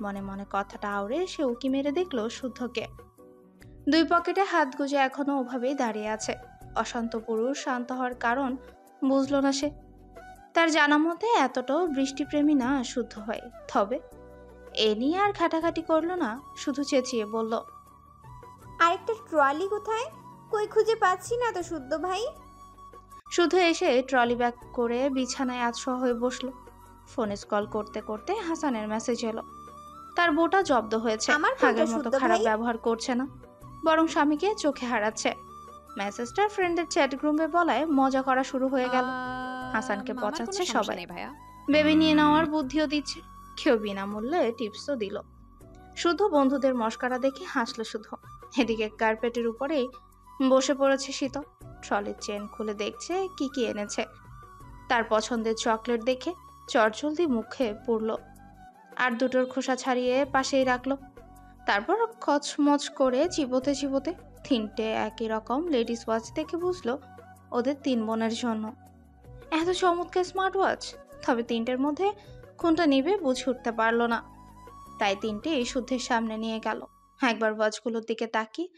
মনে মনে কথাটা আওড়ে সে উকি মেরে দেখলো শুদ্ধকে। দুই পকেটে হাত গুজে এখনো ওভাবেই দাঁড়িয়ে আছে। অশান্ত পুরুষ শান্ত হওয়ার কারণ বুঝলো না সে। তার জানা মতে এতটাও বৃষ্টিপ্রেমী না শুদ্ধ হয়। তবে এ নিয়ে আর ঘাটাঘাটি করলো না, শুধু চেঁচিয়ে বলল, আরেকটা ট্রলি কোথায়? কই খুঁজে পাচ্ছি না তো শুদ্ধ ভাই। শুদ্ধ এসে ট্রলি ব্যাগ করে বিছানায় আতশোয়া হয়ে বসলো। ফোনে কল করতে করতে হাসানের মেসেজ এলো। তার বউটা জব্দ হয়েছে। আমার ফোনটা আগের মতো শুদ্ধ খারাপ ভাই। ব্যবহার করছে না, বরং স্বামীকে চোখে হারাচ্ছে। মেসেজটা ফ্রেন্ডের চ্যাট গ্রুপে বলায় মজা করা শুরু হয়ে গেল। হাসানকে আমার কোনো পচাচ্ছে সমস্যা সবাই, নেই ভাইয়া। বেবি নিয়ে নেওয়ার বুদ্ধিও দিচ্ছে, কেউ বিনামূল্যে টিপসও দিল। শুধু বন্ধুদের মস্করা দেখে হাসলো শুধু। এদিকে কার্পেটের উপরেই বসে পড়েছে শীতল। ট্রলির চেন খুলে দেখছে কি কি এনেছে। তার পছন্দের চকলেট দেখে চটজলদি মুখে পুরল, আর দুটোর খোসা ছাড়িয়ে পাশেই রাখলো। তারপর কচমচ করে চিবোতে চিবোতে তিনটে একই রকম লেডিস ওয়াচ দেখে বুঝলো ওদের তিন বোনের জন্য। এত চমৎকার স্মার্ট ওয়াচ, তবে তিনটের মধ্যে কোনটা নিবে বুঝে উঠতে পারলো না। তাই তিনটেই শুদ্ধের সামনে নিয়ে গেল। একবার ওয়াচগুলোর দিকে তাকিয়ে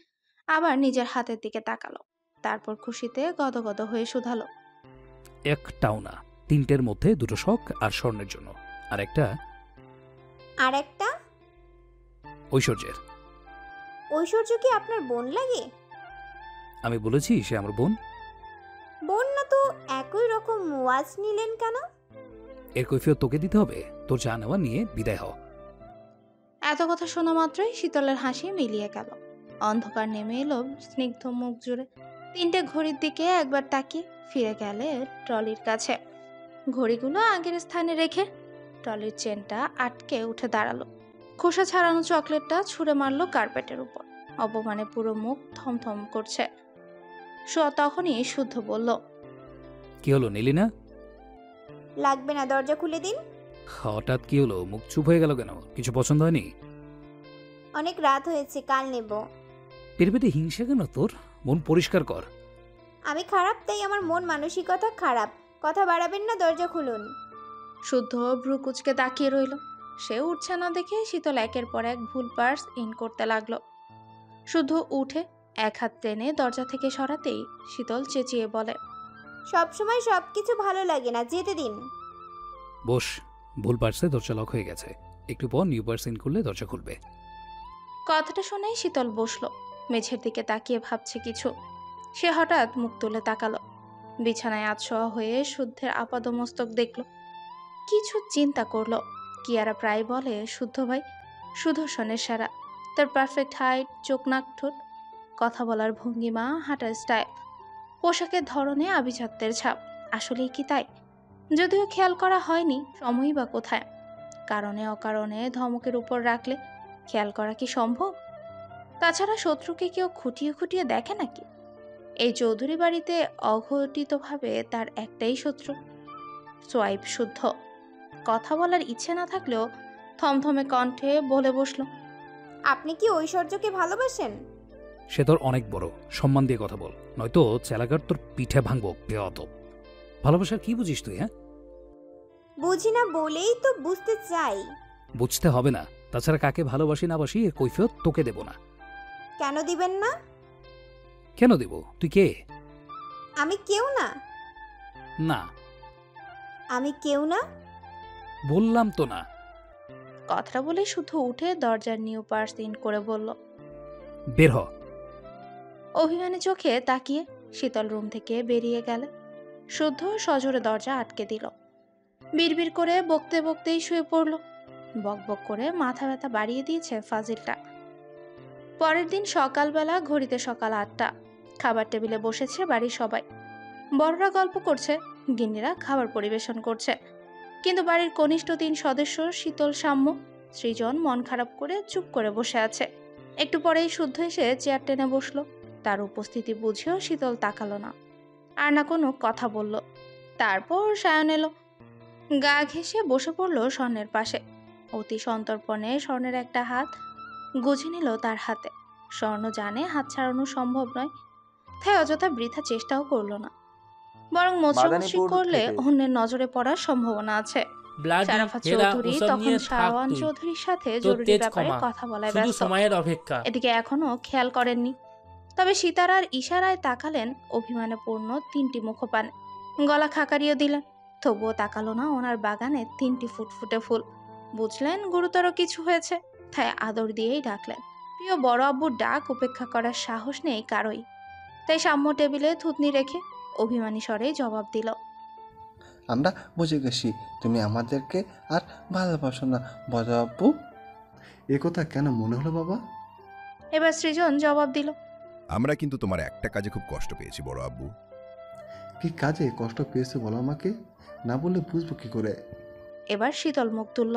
আবার নিজের হাতের দিকে তাকালো। তারপর খুশিতে গদগদ হয়ে শুধালো, একটাও না, তিনটের মধ্যে দুটো শখ আর স্বর্ণের জন্য, আর একটা আর একটা? ঐশ্বর্যের। ঐশ্বর্য কি আপনার বোন লাগে? আমি বলেছি সে আমার বোন? বোন না তো একই রকম ওয়াচ নিলেন কেন? এর কৈফিয়ত তোকে দিতে হবে। তোর যা নেওয়া নিয়ে বিদায় হ। এত কথা শোনা মাত্রই শীতলের হাসি মিলিয়ে গেল। অন্ধকার নেমে এলো স্নিগ্ধ মুখ জুড়ে। তিনটে ঘড়ির দিকে একবার তাকিয়ে ফিরে গেলে ট্রলির কাছে। ঘড়িগুলো আগের স্থানে রেখে ট্রলির চেনটা আটকে উঠে দাঁড়ালো। খোসা ছাড়ানো চকলেটটা ছুঁড়ে মারলো কার্পেটের উপর। অপমানে পুরো মুখ থমথম করছে। তখনই শুদ্ধ বলল, কি হলো, নিলি না? লাগবে না, দরজা খুলে দিন। হঠাৎ কি হলো, মুখ চুপ হয়ে গেল কেন? কিছু পছন্দ হয়নি? অনেক রাত হয়েছে, কাল নেব। পেটে হিংসা কেন তোর? মন পরিষ্কার কর। আমি খারাপ তাই আমার মন মানসিকতা খারাপ। কথা বাড়াবেন না, দরজা খুলুন। শুদ্ধ ভ্রু কুচকে তাকিয়ে রইল। সে উঠছে না দেখে শীতল একের পর এক ভুল পার্স ইন করতে লাগলো। শুদ্ধ উঠে এক হাত টেনে দরজা থেকে সরাতেই শীতল চেঁচিয়ে বলে, সবসময় সবকিছু ভালো লাগে না, যেতে দিন। বস। ভুল পার্সে দরজা লক হয়ে গেছে, একটু পর নিউ পার্স ইন করলে দরজা খুলবে। কথাটা শুনেই শীতল বসলো। মেঝের দিকে তাকিয়ে ভাবছে কিছু। সে হঠাৎ মুখ তুলে তাকালো। বিছানায় আতশোয়া হয়ে শুদ্ধের আপাদমস্তক দেখল। কিছু চিন্তা করলো। কিয়ারা প্রায় বলে শুদ্ধ ভাই সুদর্শনের সেরা। তার পারফেক্ট হাইট, চোখ নাক ঠোঁট, কথা বলার ভঙ্গিমা, হাঁটার স্টাইল, পোশাকের ধরনে আভিজাত্যের ছাপ। আসলেই কি তাই? যদিও খেয়াল করা হয়নি, সময়ই বা কোথায়। কারণে অকারণে ধমকের উপর রাখলে খেয়াল করা কি সম্ভব? তাছাড়া শত্রুকে কেউ খুঁটিয়ে খুঁটিয়ে দেখে নাকি? এই চৌধুরী বাড়িতে অঘটিতভাবে তার একটাই শত্রু, সোয়াইপ শুদ্ধ। কথা বলার ইচ্ছে না থাকলেও থমথমে কণ্ঠে বলে বসল, আপনি কি ঐশ্বর্যকে ভালোবাসেন? সে তোর অনেক বড়, সম্মান দিয়ে কথা বল, নয়তো চেলাকার তোর পিঠে ভাঙবো বেয়াদব। ভালোবাসার কি বুঝিস তুই? হ্যাঁ, বুঝি না বলেই তো বুঝতে চাই। বুঝতে হবে না। তাছাড়া কাকে ভালোবাসি না বাসি এর কৈফিয়ত তোকে দেব না। কেন দিবেন না? কেন দেব? তুই কে? আমি কেউ না। না, আমি কেউ না। বললাম তো না। কথাটা বলে শুধু উঠে দরজার নিউ পার্স ইন করে বলল, বের হ। অভিমানী চোখে তাকিয়ে শীতল রুম থেকে বেরিয়ে গেলে শুদ্ধ সজোরে দরজা আটকে দিল। বিড়বিড় করে বকতে বকতেই শুয়ে পড়ল। বকবক করে মাথা ব্যথা বাড়িয়ে দিয়েছে ফাজিলটা। পরের দিন সকালবেলা, ঘড়িতে সকাল 8টা। খাবার টেবিলে বসেছে বাড়ির সবাই। বড়রা গল্প করছে, গিন্নিরা খাবার পরিবেশন করছে। কিন্তু বাড়ির কনিষ্ঠ 3 সদস্য শীতল, সাম্য, সৃজন মন খারাপ করে চুপ করে বসে আছে। একটু পরেই শুদ্ধ এসে চেয়ার টেনে বসলো। তার উপস্থিতি বুঝেও শীতল তাকালো না, আর না কোনো কথা বলল। তারপর সায়ন এলো। গা ঘেঁষে বসে পড়ল স্বর্ণের পাশে। অতি সন্তর্পণে স্বর্ণের একটা হাত গুজে নিল তার হাতে। স্বর্ণ জানে হাত ছাড়ানো সম্ভব নয়, তাই অযথা বৃথা চেষ্টাও করলো না। বরং মোচড়ামুচড়ি মাদারীপুর করলে থেকে অন্যের নজরে পড়ার সম্ভাবনা আছে। ব্লাডি শারাফাত হেরা চৌধুরী ওসব তখন নিয়ে থাক শাওয়ান তুই। চৌধুরীর সাথে তোর জরুরি তেজ ব্যাপারে কমা, কথা বলায় শুধু ব্যস্ত। সময়ের অপেক্ষা। এদিকে এখনো খেয়াল করেননি, তবে সিতারার ইশারায় তাকালেন অভিমানে পূর্ণ 3টি মুখপানে, গলা খাকারিও দিলেন। তবুও তাকালো না ওনার বাগানে 3টি ফুটফুটে ফুল। বুঝলেন গুরুতর কিছু হয়েছে, তাই আদর দিয়েই ডাকলেন। প্রিয় বড় আব্বুর ডাক উপেক্ষা করার সাহস নেই কারোই, তাই সাম্য টেবিলে থুতনি রেখে অভিমানী স্বরে জবাব দিল, আমরা বুঝে গেছি তুমি আমাদেরকে আর ভালোবাসো না বড় আব্বু। এ কথা কেন মনে হলো বাবা? এবার সৃজন জবাব দিল, আমরা কিন্তু তোমার একটা কাজে খুব কষ্ট পেয়েছি বড় আব্বু। কি কাজে কষ্ট পেয়েছে বলো আমাকে, না বললে বুঝবো কি করে? এবার শীতল মুখ তুলল।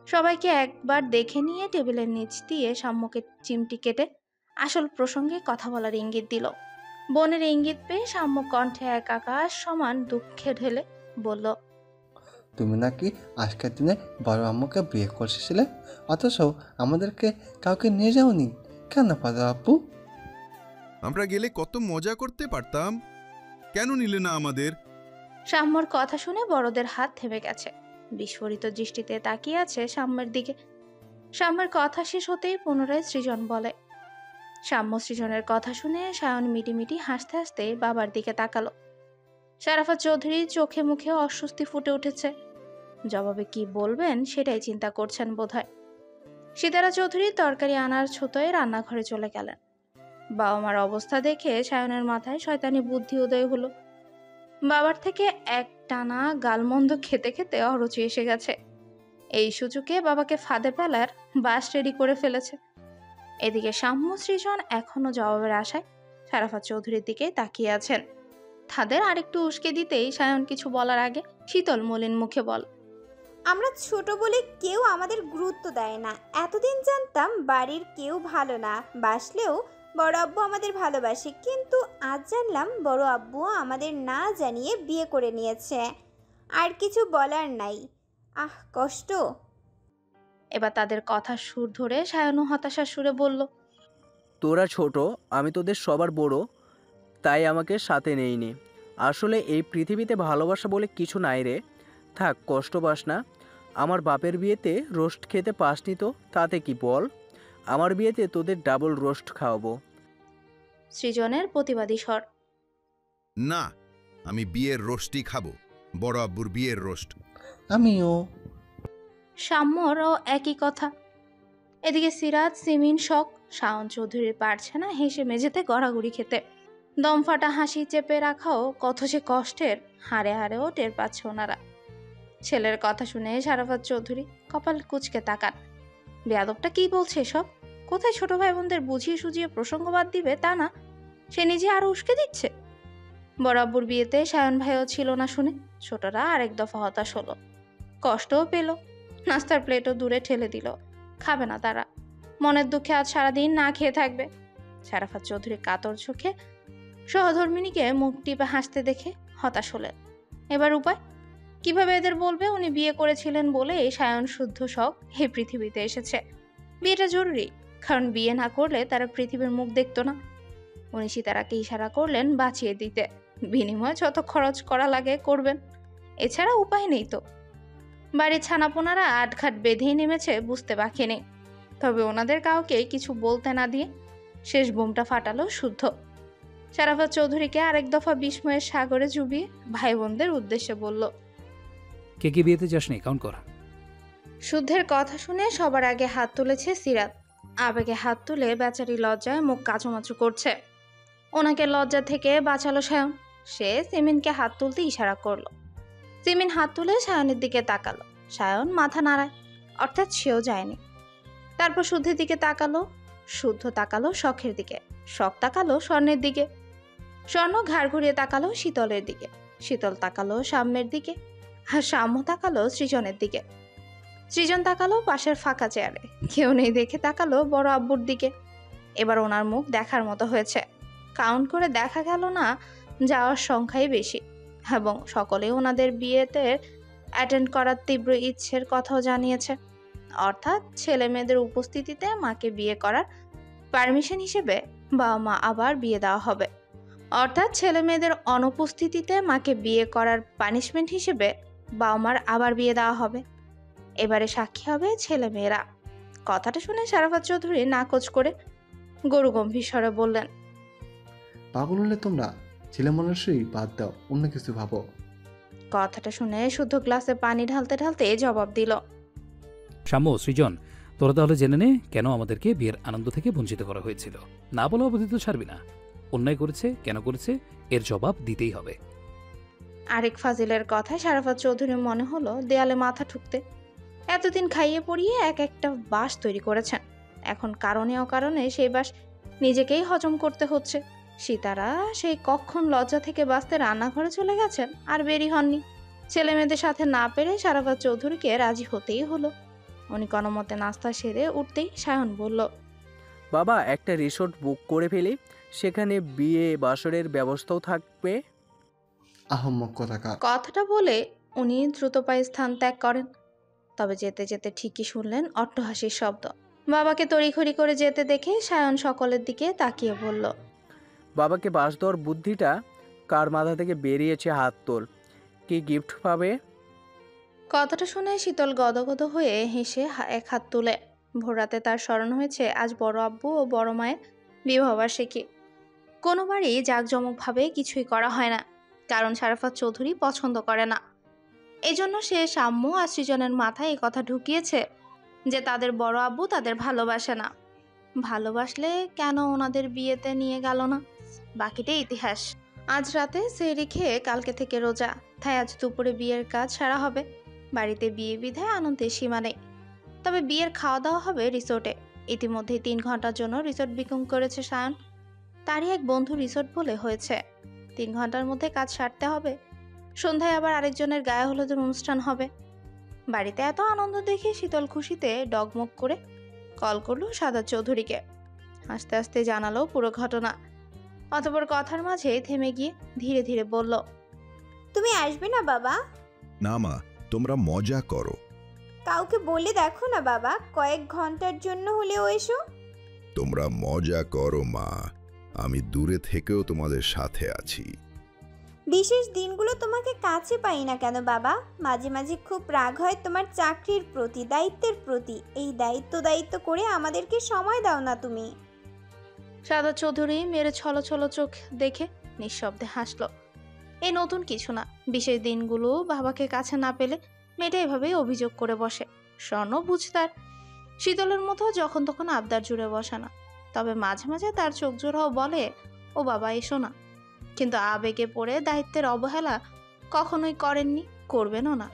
সবাইকে একবার দেখে নিয়ে টেবিলের নিচ দিয়ে সাম্যকে চিমটি কেটে আসল প্রসঙ্গে কথা বলার ইঙ্গিত দিল। বোনের ইঙ্গিত পেয়ে সাম্য কণ্ঠে এক আকাশ সমান দুঃখে ঢেলে বলল, তুমি নাকি আজকের দিনে বড় আম্মুকে বিয়ে করছিলে, অথচ আমাদেরকে কাউকে নিয়ে যাওনি কেন বড় আব্বু? আমরা গেলে কত মজা করতে পারতাম, কেন নিলে না আমাদের? সাম্যর কথা শুনে বড়দের হাত থেমে গেছে, বিস্ফোরিত দৃষ্টিতে তাকিয়ে আছে সাম্যের দিকে। সাম্যের কথা শেষ হতেই পুনরায় সৃজন বলে। সাম্য সৃজনের কথা শুনে সায়ন মিটিমিটি হাসতে হাসতে বাবার দিকে তাকালো। শারাফাত চৌধুরী চোখে মুখে অস্বস্তি ফুটে উঠেছে, জবাবে কি বলবেন সেটাই চিন্তা করছেন বোধহয়। সিতারা চৌধুরী তরকারি আনার ছুতোয় রান্নাঘরে চলে গেলেন। বাবা মার অবস্থা দেখে সায়নের মাথায় শয়তানি বুদ্ধি উদয় হলো। বাবার থেকে এক টানা গালমন্দ খেতে খেতে অরুচি এসে গেছে। এই সুযোগে বাবাকে ফাঁদে ফেলার বাস রেডি করে ফেলেছে। এদিকে সাম্য সৃজন এখনো জবাবের আশায় শারাফাত চৌধুরীর দিকে তাকিয়ে আছেন। তাদের আরেকটু উস্কে দিতেই সায়ন কিছু বলার আগে শীতল মলিন মুখে বল, আমরা ছোট বলে কেউ আমাদের গুরুত্ব দেয় না। এতদিন জানতাম বাড়ির কেউ ভালো না বাসলেও বড় আব্বু আমাদের ভালোবাসে, কিন্তু আজ জানলাম বড় আব্বুও আমাদের না জানিয়ে বিয়ে করে নিয়েছে। আর কিছু বলার নাই। আহ কষ্ট। এবার তাদের কথা সুর ধরে সায়নও হতাশার সুরে বলল, তোরা ছোট, আমি তোদের সবার বড়, তাই আমাকে সাথে নেইনি। আসলে এই পৃথিবীতে ভালোবাসা বলে কিছু নাই রে। থাক, কষ্ট পাস না। আমার বাপের বিয়েতে রোস্ট খেতে পাসনি তো তাতে কি বল, আমার বিয়েতে তোদের ডাবল রোস্ট খাওয়াবো। সৃজনের প্রতিবাদী স্বর। না, আমি বিয়ের রোস্টই খাবো, বড় আব্বুর বিয়ের রোস্ট। আমিও। সাম্যরও একই কথা। এদিকে সিরাজ সিমিন শখ, শাওন চৌধুরী পারছে না হেসে মেঝেতে গড়াগড়ি খেতে। দম ফাটা হাসি চেপে রাখাও কত যে কষ্টের হাড়ে হাড়েও টের পাচ্ছে ওনারা। ছেলের কথা শুনে শারাফাত চৌধুরী কপাল কুঁচকে তাকান। বেয়াদবটা কি বলছে সব? কোথায় ছোট ভাই বোনদের বুঝিয়ে সুঝিয়ে প্রসঙ্গবাদ দিবে তা না, সে নিজে আরো উস্কে দিচ্ছে। বড় আব্বুর বিয়েতে সায়ন ভাইও ছিল না শুনে ছোটরা আরেক দফা হতাশ হলো, কষ্টও পেল। নাস্তার প্লেটও দূরে ঠেলে দিল, খাবে না তারা। মনের দুঃখে আজ সারাদিন না খেয়ে থাকবে। শারাফাত চৌধুরী কাতর চোখে সহধর্মিনীকে মুখ টিপে হাসতে দেখে হতাশ হলেন। এবার উপায় কিভাবে এদের বলবে উনি বিয়ে করেছিলেন বলে এই সায়ন শুদ্ধ শখ এই পৃথিবীতে এসেছে। বিয়েটা জরুরি, কারণ বিয়ে না করলে তারা পৃথিবীর মুখ দেখতো না। উনি সিতারাকে ইশারা করলেন বাঁচিয়ে দিতে, বিনিময়ে যত খরচ করা লাগে করবেন, এছাড়া উপায় নেই তো। বাড়ির ছানাপোনারা আটঘাট বেঁধেই নেমেছে বুঝতে বাকি নেই। তবে ওনাদের কাউকে কিছু বলতে না দিয়ে শেষ বোমটা ফাটালো শুদ্ধ। শারাফাত চৌধুরীকে আরেক দফা বিস্ময়ের সাগরে চুবিয়ে ভাই বোনদের উদ্দেশ্যে বলল, কে কে বিয়েতে যাসনি কাউন্ট কর। শুদ্ধের কথা শুনে সবার আগে হাত তুলেছে সিরাত। আবেগে হাত তুলে বেচারি লজ্জায় মুখ কাচুমাচু করছে। ওনাকে লজ্জা থেকে বাঁচালো সায়ন। সে সিমিনকে হাত তুলতে ইশারা করলো। সিমিন হাত তুলে সায়নের দিকে তাকালো। সায়ন মাথা নাড়ায়, অর্থাৎ সেও যায়নি। তারপর শুদ্ধের দিকে তাকালো, শুদ্ধ তাকালো শখের দিকে, শখ তাকালো স্বর্ণের দিকে, স্বর্ণ ঘাড় ঘুরিয়ে তাকালো শীতলের দিকে, শীতল তাকালো সাম্যের দিকে, আর সাম্য তাকালো সৃজনের দিকে। সৃজন তাকালো পাশের ফাঁকা চেয়ারে, কেউ নেই দেখে তাকালো বড় আব্বুর দিকে। এবার ওনার মুখ দেখার মতো হয়েছে। কাউন্ট করে দেখা গেল না যাওয়ার সংখ্যাই বেশি, এবং সকলেই ওনাদের বিয়েতে অ্যাটেন্ড করার তীব্র ইচ্ছের কথাও জানিয়েছে। অর্থাৎ ছেলে মেয়েদের উপস্থিতিতে মাকে বিয়ে করার পারমিশন হিসেবে বাবা মা আবার বিয়ে দেওয়া হবে, অর্থাৎ ছেলে মেয়েদের অনুপস্থিতিতে মাকে বিয়ে করার পানিশমেন্ট হিসেবে বাবা মার আবার বিয়ে দেওয়া হবে। এবারে সাক্ষী হবে ছেলে মেয়েরা। কথাটা শুনে শারাফাত চৌধুরী নাকচ করে গরু গম্ভীর স্বরে বললেন, পাগল হলে তোমরা? ছেলে মানুষই বাদ দাও, অন্য কিছু ভাবো। কথাটা শুনে শুদ্ধ গ্লাসে পানি ঢালতে ঢালতে জবাব দিল, সাম্য, সৃজন, তোরা তাহলে জেনে নে কেন আমাদেরকে বিয়ের আনন্দ থেকে বঞ্চিত করা হয়েছিল। না বলা অবধি তো ছাড়বি না। অন্যায় করেছে, কেন করেছে, এর জবাব দিতেই হবে। আরেক ফাজিলের কথায় শারাফাত চৌধুরীর মনে হলো দেয়ালে মাথা ঠুকতে। এতদিন খাইয়ে পড়িয়ে এক একটা বাস তৈরি করেছেন, এখন কারণে অকারণে সেই বাস নিজেকেই হজম করতে হচ্ছে। সীতারা সেই কখন লজ্জা থেকে বাঁচতে রান্নাঘরে চলে গেছেন, আর বেরি হননি। ছেলে মেয়েদের সাথে না পেরে শারাফাত চৌধুরীকে রাজি হতেই হলো। উনি কোনোমতে নাস্তা সেরে উঠতেই সায়ন বলল, বাবা, একটা রিসোর্ট বুক করে ফেলি, সেখানে বিয়ে বাসরের ব্যবস্থাও থাকবে। আহম্মক কথাকার। কথাটা বলে উনি দ্রুত পায়ে স্থান ত্যাগ করেন। তবে যেতে যেতে ঠিকই শুনলেন অট্টহাসির শব্দ। বাবাকে তড়িঘড়ি করে যেতে দেখে সায়ন সকলের দিকে তাকিয়ে বলল, বাবাকে বাস দেওয়ার বুদ্ধিটা কার মাথা থেকে বেরিয়েছে? হাত তোল, কি গিফট পাবে? কথাটা শুনে শীতল গদগদ হয়ে হেসে এক হাত তুলে। ভোররাতে তার স্মরণ হয়েছে আজ বড় আব্বু ও বড় মায়ের বিবাহবার্ষিকী। কোনোবারই জাঁকজমকভাবে কিছুই করা হয় না, কারণ শারাফাত চৌধুরী পছন্দ করে না। এজন্য সে সাম্য আর সৃজনের মাথায় এই কথা ঢুকিয়েছে যে তাদের বড় আব্বু তাদের ভালোবাসে না। ভালোবাসলে কেন ওনাদের বিয়েতে নিয়ে গেল না? বাকিটাই ইতিহাস। আজ রাতে সেহরি খেয়ে কালকে থেকে রোজা, তাই আজ দুপুরে বিয়ের কাজ সারা হবে। বাড়িতে বিয়ে বিধায় আনন্দের সীমা নেই। তবে বিয়ের খাওয়া দাওয়া হবে রিসোর্টে। ইতিমধ্যেই 3 ঘন্টার জন্য রিসোর্ট বুকিং করেছে সায়ন। তারই এক বন্ধু রিসোর্ট বলে হয়েছে। 3 ঘন্টার মধ্যে কাজ সারতে হবে। সন্ধ্যায় আবার আরেকজনের গায়ে হলুদের অনুষ্ঠান হবে। বাড়িতে এত আনন্দ দেখে শীতল খুশিতে ডগমগ করে কল করলো সাদাত চৌধুরীকে। আস্তে আস্তে জানালো পুরো ঘটনা। অতঃপর কথার মাঝে থেমে গিয়ে ধীরে ধীরে বলল, তুমি আসবে না বাবা? না মা, তোমরা মজা করো। কাউকে বলে দেখো না বাবা, কয়েক ঘন্টার জন্য হলেও এসো। তোমরা মজা করো মা, আমি দূরে থেকেও তোমাদের সাথে আছি। বিশেষ দিনগুলো তোমাকে কাছে পাই না কেন বাবা? মাঝে মাঝে খুব রাগ হয় তোমার চাকরির প্রতি, দায়িত্বের প্রতি। এই দায়িত্ব করে আমাদেরকে সময় দাও না তুমি। সাদাত চৌধুরী মেরে ছলো ছলো চোখ দেখে নিঃশব্দে হাসল। এই নতুন কিছু না, বিশেষ দিনগুলো বাবাকে কাছে না পেলে মেয়েটা এভাবেই অভিযোগ করে বসে। স্বর্ণ বুঝতার শীতলের মতো যখন তখন আবদার জুড়ে বসে না। তবে মাঝে মাঝে তার চোখ জোড়াও বলে, ও বাবা এসো না। কিন্তু আবেগে পড়ে দায়িত্বের অবহেলা কখনোই করেননি, করবেনও না।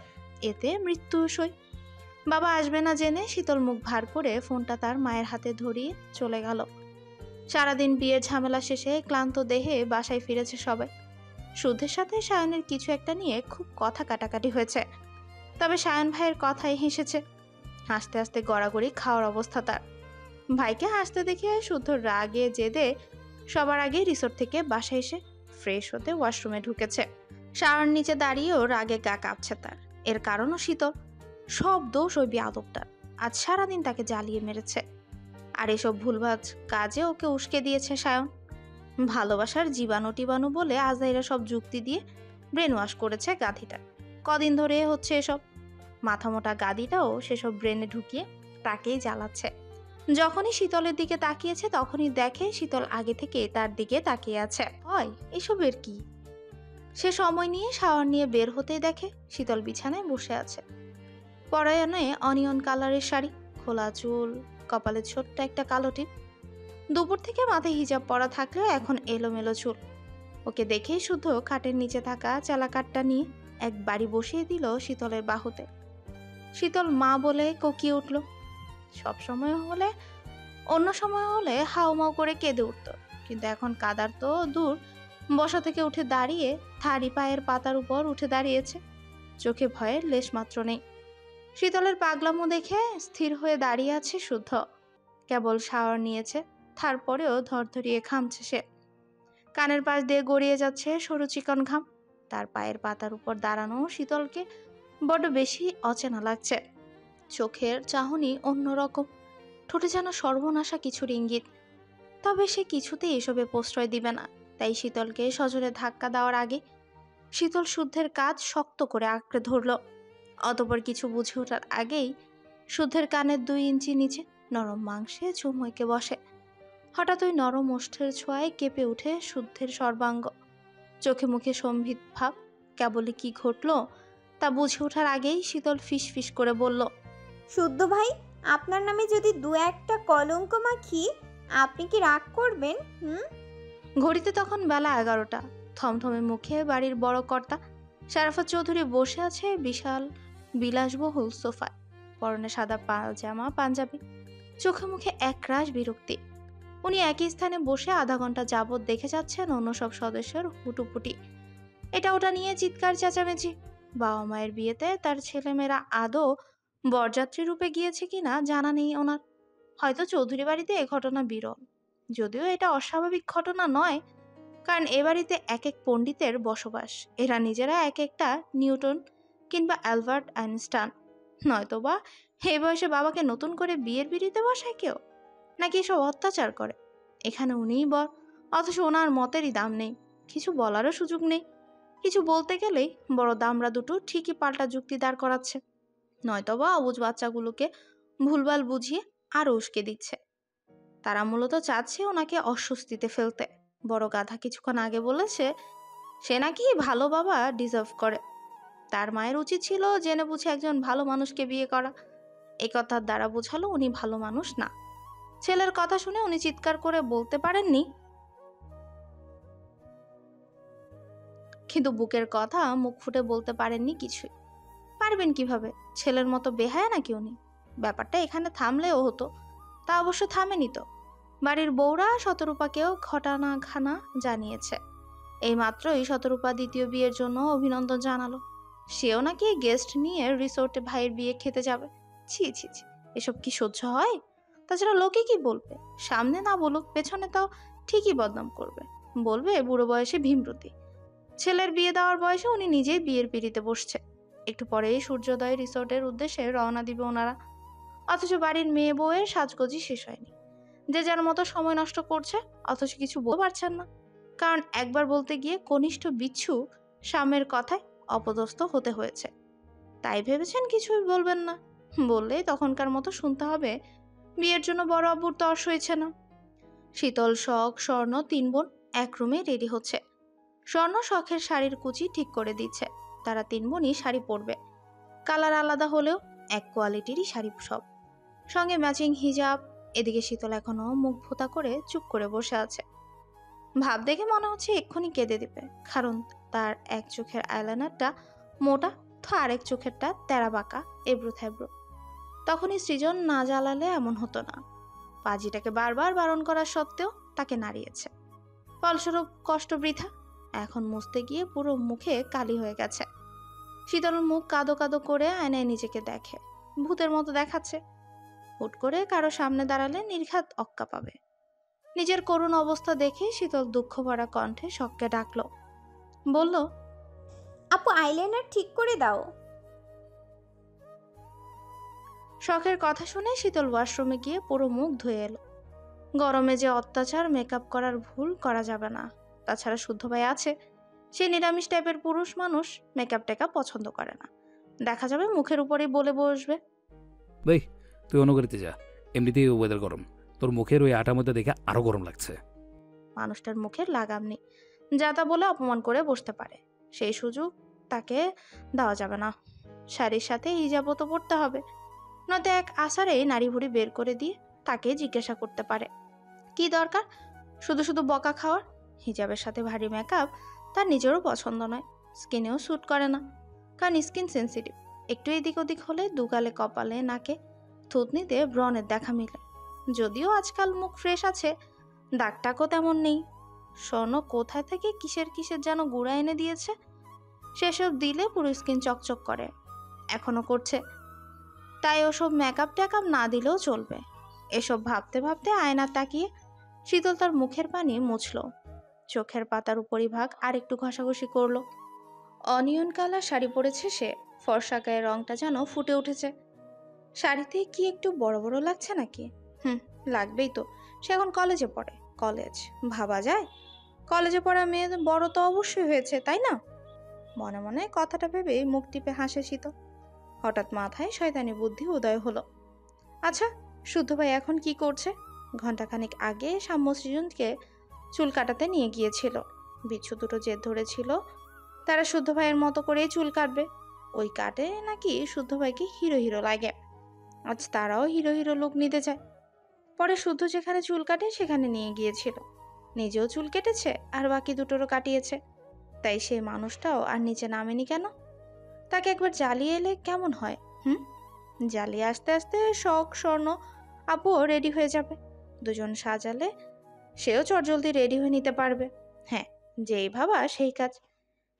এতে মৃত্যু সই। বাবা আসবে না জেনে শীতল মুখ ভার করে ফোনটা তার মায়ের হাতে ধরিয়ে চলে গেল। সারাদিন বিয়ের ঝামেলা শেষে ক্লান্ত দেহে বাসায় ফিরেছে সবাই। শুদ্ধের সাথে সায়নের কিছু একটা নিয়ে খুব কথা কাটাকাটি হয়েছে। তবে সায়ন ভাইয়ের কথাই হেসেছে। হাসতে হাসতে গড়াগড়ি খাওয়ার অবস্থা তার। ভাইকে হাসতে দেখে শুদ্ধ রাগে জেদে সবার আগে রিসোর্ট থেকে বাসায় এসে ফ্রেশ হতে ওয়াশরুমে ঢুকেছে। শাওয়ার নিচে দাঁড়িয়েও রাগে গা কাঁপছে তার। এর কারণও শীতল। সব দোষ ওই বেয়াদবটার। আজ সারাদিন তাকে জ্বালিয়ে মেরেছে। আর এসব ভুলভাজ কাজে ওকে উস্কে দিয়েছে সায়ন। ভালোবাসার জীবাণু টিবাণু বলে আজাইরা সব যুক্তি দিয়ে ব্রেন ওয়াশ করেছে গাধিটা। কদিন ধরে হচ্ছে এসব। মাথা মোটা গাদিটাও সেসব ব্রেনে ঢুকিয়ে তাকেই জ্বালাচ্ছে। যখনই শীতলের দিকে তাকিয়েছে তখনই দেখে শীতল আগে থেকে তার দিকে তাকিয়ে আছে। হয় এসবের কি? সে সময় নিয়ে শাওয়ার নিয়ে বের হতেই দেখে শীতল বিছানায় বসে আছে। পরায়ণে অনিয়ন কালারের শাড়ি, খোলা চুল, কপালে ছোট্ট একটা কালো টিপ। দুপুর থেকে মাথায় হিজাব পরা থাকলেও এখন এলোমেলো চুল। ওকে দেখেই শুধু খাটের নিচে থাকা চালাকাটটা নিয়ে এক বাড়ি বসিয়ে দিল শীতলের বাহুতে। শীতল মা বলে কোকিয়ে উঠল। অন্য সময় হলে হাউমাউ করে কেঁদে উঠত, কিন্তু এখন কাদার তো দূর, বসা থেকে উঠে দাঁড়িয়ে থারি পায়ের পাতার উপর উঠে দাঁড়িয়েছে। চোখে ভয়ের লেশ মাত্র নেই। শীতলের পাগলামো দেখে স্থির হয়ে দাঁড়িয়ে আছে শুদ্ধ। কেবল শাওয়ার নিয়েছে, তারপরেও ধরধরিয়ে ঘামছে সে। কানের পাশ দিয়ে গড়িয়ে যাচ্ছে সরু চিকন ঘাম। তার পায়ের পাতার উপর দাঁড়ানো শীতলকে বড্ড বেশি অচেনা লাগছে। চোখের চাহনি অন্যরকম, ঠোঁটে যেন সর্বনাশা কিছুর ইঙ্গিত। তবে সে কিছুতেই এসবে প্রশ্রয় দিবে না। তাই শীতলকে সজোরে ধাক্কা দেওয়ার আগে শীতল শুদ্ধের কাজ শক্ত করে আঁকড়ে ধরল। অতঃপর কিছু বুঝে ওঠার আগেই শুদ্ধের কানের 2 ইঞ্চি নিচে নরম মাংসে চুম হইকে বসে। হঠাৎ ওই নরম ওষ্ঠের ছোঁয়ায় কেঁপে উঠে শুদ্ধের সর্বাঙ্গ। চোখে মুখে সম্বিত ভাব। কেবলই কি ঘটল তা বুঝে ওঠার আগেই শীতল ফিস ফিস করে বলল, শুদ্ধ ভাই, আপনার নামে যদি 2-1টা কলঙ্ক মাখি, আপনি কি রাগ করবেন? ঘড়িতে তখন বেলা 11টা। থমথমে মুখে বাড়ির বড় কর্তা শারাফত চৌধুরী বসে আছে বিশাল বিলাসবহুল সোফায়। পরনে সাদা পাজামা পাঞ্জাবি, চোখে মুখে একরাশ বিরক্তি। উনি একই স্থানে বসে আধা ঘন্টা যাবৎ দেখে যাচ্ছেন অন্য সব সদস্যের হুটুপুটি, এটা ওটা নিয়ে চিৎকার চেঁচামেচি। বাবা মায়ের বিয়েতে তার ছেলেমেয়েরা আদৌ বরযাত্রী রূপে গিয়েছে কিনা জানা নেই ওনার। হয়তো চৌধুরী বাড়িতে এ ঘটনা বিরল, যদিও এটা অস্বাভাবিক ঘটনা নয়, কারণ এ বাড়িতে এক এক পণ্ডিতের বসবাস। এরা নিজেরা এক একটা নিউটন কিংবা অ্যালবার্ট আইনস্টাইন। নয়তোবা এই বয়সে বাবাকে নতুন করে বিয়ের পিড়িতে বসায় কেউ, নাকি এসব অত্যাচার করে। এখানে উনিই বর, অথচ ওনার মতেরই দাম নেই, কিছু বলারও সুযোগ নেই। কিছু বলতে গেলেই বড় দামরা দুটো ঠিকই পাল্টা যুক্তি দাঁড় করাচ্ছে, নয়তোবা অবুঝ বাচ্চাগুলোকে ভুলভাল বুঝিয়ে আরও উস্কে দিচ্ছে। তারা মূলত চাচ্ছে ওনাকে অস্বস্তিতে ফেলতে। বড় গাধা কিছুক্ষণ আগে বলেছে সে নাকি ভালো বাবা ডিজার্ভ করে। তার মায়ের উচিত ছিল জেনে বুঝে একজন ভালো মানুষকে বিয়ে করা। এই কথার দ্বারা বোঝালো উনি ভালো মানুষ না। ছেলের কথা শুনে উনি চিৎকার করে বলতে পারেননি, কিন্তু বুকের কথা মুখ ফুটে বলতে পারেননি কিছুই। পারবেন কিভাবে? ছেলের মতো বেহায়া নাকি উনি? ব্যাপারটা এখানে থামলেও হতো, তা অবশ্য থামেনি তো। বাড়ির বউরা শতরূপাকেও ঘটনাখানা জানিয়েছে। এই মাত্রই শতরূপা দ্বিতীয় বিয়ের জন্য অভিনন্দন জানালো। সেও নাকি গেস্ট নিয়ে রিসোর্টে ভাইয়ের বিয়ে খেতে যাবে। ছি ছি ছি, এসব কি সহ্য হয়? তাছাড়া লোকে কি বলবে? সামনে না বলুক, পেছনে তাও ঠিকই বদনাম করবে। বলবে বুড়ো বয়সে ভীমরতি। ছেলের বিয়ে দেওয়ার বয়সে উনি নিজেই বিয়ের পিড়িতে বসছে। একটু পরেই সূর্যোদয় রিসোর্টের উদ্দেশ্যে রওনা দিবে ওনারা। অথচ বাড়ির মেয়ে বউয়ের সাজগোজই শেষ হয়নি। যে যার মতো সময় নষ্ট করছে, অথচ কিছু বলতে পারছেন না, কারণ একবার বলতে গিয়ে কনিষ্ঠ বিচ্ছু স্বামীর কথায় অপদস্থ হতে হয়েছে। তাই ভেবেছেন কিছুই বলবেন না, বললেই তখনকার মতো শুনতে হবে বিয়ের জন্য বড় আব্বুর তর্স হয়েছে না। শীতল, শখ, স্বর্ণ 3 বোন এক রুমে রেডি হচ্ছে। স্বর্ণ শখের শাড়ির কুচি ঠিক করে দিচ্ছে। তারা 3 বোনই শাড়ি পরবে। কালার আলাদা হলেও এক কোয়ালিটিরই শাড়ি সব, সঙ্গে ম্যাচিং হিজাব। এদিকে শীতল এখনো মুখ ভোতা করে চুপ করে বসে আছে। ভাব দেখে মনে হচ্ছে এক্ষুনি কেঁদে দিবে, কারণ তার এক চোখের আইলাইনারটা মোটা, তো আরেক চোখেরটা তেরা বাঁকা, এবড়ো থেবড়ো। তখনই সৃজন না জ্বালালে এমন হতো না। পাজিটাকে বারবার বারণ করা সত্ত্বেও তাকে নাড়িয়েছে। ফলস্বরূপ কষ্ট বৃথা। এখন মুছতে গিয়ে পুরো মুখে কালি হয়ে গেছে। শীতল মুখ কাদো কাদো করে আয়নায় নিজেকে দেখে, ভূতের মতো দেখাচ্ছে। হুট করে কারো সামনে দাঁড়ালে নির্ঘাত অক্কা পাবে। নিজের করুণ অবস্থা দেখে শীতল দুঃখ ভরা কণ্ঠে শখকে ডাকলো, বলল, আপু, আইলাইনার ঠিক করে দাও। শখের কথা শুনে শীতল ওয়াশরুমে গিয়ে পুরো মুখ ধুয়ে এলো। গরমে যে অত্যাচার মেকআপ করার ভুল করা যাবে না। তাছাড়া শুদ্ধ ভাই আছে, সে নিরামিষ টাইপের পুরুষ মানুষ, মেকআপ টেকআপ পছন্দ করে না। দেখা যাবে মুখের উপরেই বলে বসবে। ভাই তুই অনুগাড়িতে যা, এমনিতেই ওয়েদার গরম, তোর মুখের ওই আটার মধ্যে দেখে আরো গরম লাগছে। মানুষটার মুখের লাগাম নেই, যা তা বলে অপমান করে বসতে পারে। সেই সুযোগ তাকে দেওয়া যাবে না। শাড়ির সাথে হিজাবও তো পড়তে হবে, নয়তো এক আসারেই নাড়ি ভুড়ি বের করে দিয়ে তাকে জিজ্ঞাসা করতে পারে কি দরকার শুধু শুধু বকা খাওয়ার। হিজাবের সাথে ভারী মেকআপ তার নিজেরও পছন্দ নয়, স্কিনেও স্যুট করে না, কারণ স্কিন সেন্সিটিভ। একটু এদিক ওদিক হলে দুগালে, কপালে, নাকে, থুতনিতে ব্রণের দেখা মিলে। যদিও আজকাল মুখ ফ্রেশ আছে, দাগটাকও তেমন নেই। স্বর্ণ কোথায় থেকে কিসের কিসের যেন গুঁড়া এনে দিয়েছে, সেসব দিলে পুরো স্কিন চকচক করে, এখনো করছে। তাই ওসব মেকআপ টেকআপ না দিলেও চলবে। এসব ভাবতে ভাবতে আয়না তাকিয়ে শীতল তার মুখের পানি মুছল। চোখের পাতার উপরিভাগ আর একটু ঘষাঘষি করলো। অনিয়ন কালার শাড়ি পরেছে সে, ফর্সা গায়ের রংটা যেন ফুটে উঠেছে। শাড়িতে কি একটু বড় বড় লাগছে নাকি? লাগবেই তো, সে এখন কলেজে পড়ে। কলেজ ভাবা যায়? কলেজে পড়া মেয়ে বড় তো অবশ্যই হয়েছে, তাই না? মনে মনে কথাটা ভেবে মুখ টিপে হাসে শীতল। হঠাৎ মাথায় শয়তানি বুদ্ধি উদয় হলো। আচ্ছা, শুদ্ধ ভাই এখন কি করছে? ঘন্টাখানিক আগে সাম্য সৃজনকে চুল কাটাতে নিয়ে গিয়েছিল। বিচ্ছু দুটো জেদ ধরেছিল তারা শুদ্ধ ভাইয়ের মতো করেই চুল কাটবে। ওই কাটে নাকি শুদ্ধ ভাইকে হিরো হিরো লাগে। আজ তারাও হিরো হিরো লুক নিতে চায়। পরে শুদ্ধ যেখানে চুল কাটে সেখানে নিয়ে গিয়েছিল। নিজেও চুল কেটেছে আর বাকি দুটোরও কাটিয়েছে। তাই সেই মানুষটাও আর নিচে নামেনি কেন? তাকে একবার জ্বালিয়ে এলে কেমন হয়? জ্বালিয়ে আস্তে আস্তে শখ স্বর্ণ আপুও রেডি হয়ে যাবে। দুজন সাজালে সেও চটজলদি রেডি হয়ে নিতে পারবে। হ্যাঁ, যেই ভাবা সেই কাজ।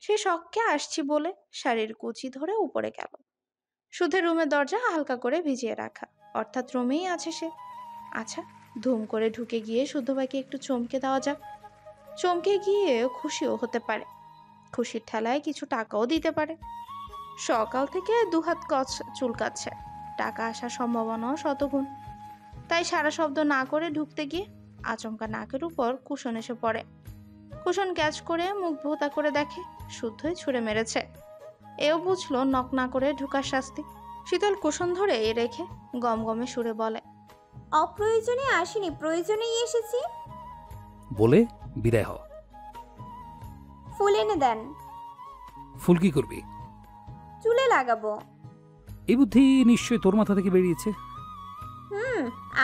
সে শখকে আসছি বলে শাড়ির কুচি ধরে উপরে গেল। সুধের রুমের দরজা হালকা করে ভিজিয়ে রাখা, অর্থাৎ রুমেই আছে সে। আচ্ছা, ধুম করে ঢুকে গিয়ে শুদ্ধ ভাইকে একটু চমকে দেওয়া যাক। চমকে গিয়ে খুশিও হতে পারে, খুশির ঠেলায় কিছু টাকাও দিতে পারে। সকাল থেকে দুহাত চুলকাচ্ছে, টাকা আসার সম্ভাবনাও শতগুণ। তাই সারা শব্দ না করে ঢুকতে গিয়ে আচমকা নাকের উপর কুশন এসে পড়ে। কুশন ক্যাচ করে মুখ ভোতা করে দেখে শুদ্ধই ছুঁড়ে মেরেছে। এও বুঝলো নক না করে ঢুকার শাস্তি। শীতল কুশন ধরে রেখে গমগমে সুরে বলে, অপ্রয়োজনে আসিনি, প্রয়োজনেই এসেছি। বলে বিদায় হ। ফুল এনে দেন। ফুল কি করবি? চুলে লাগাবো। এই বুদ্ধি নিশ্চয়ই তোর মাথা থেকে বেরিয়েছে।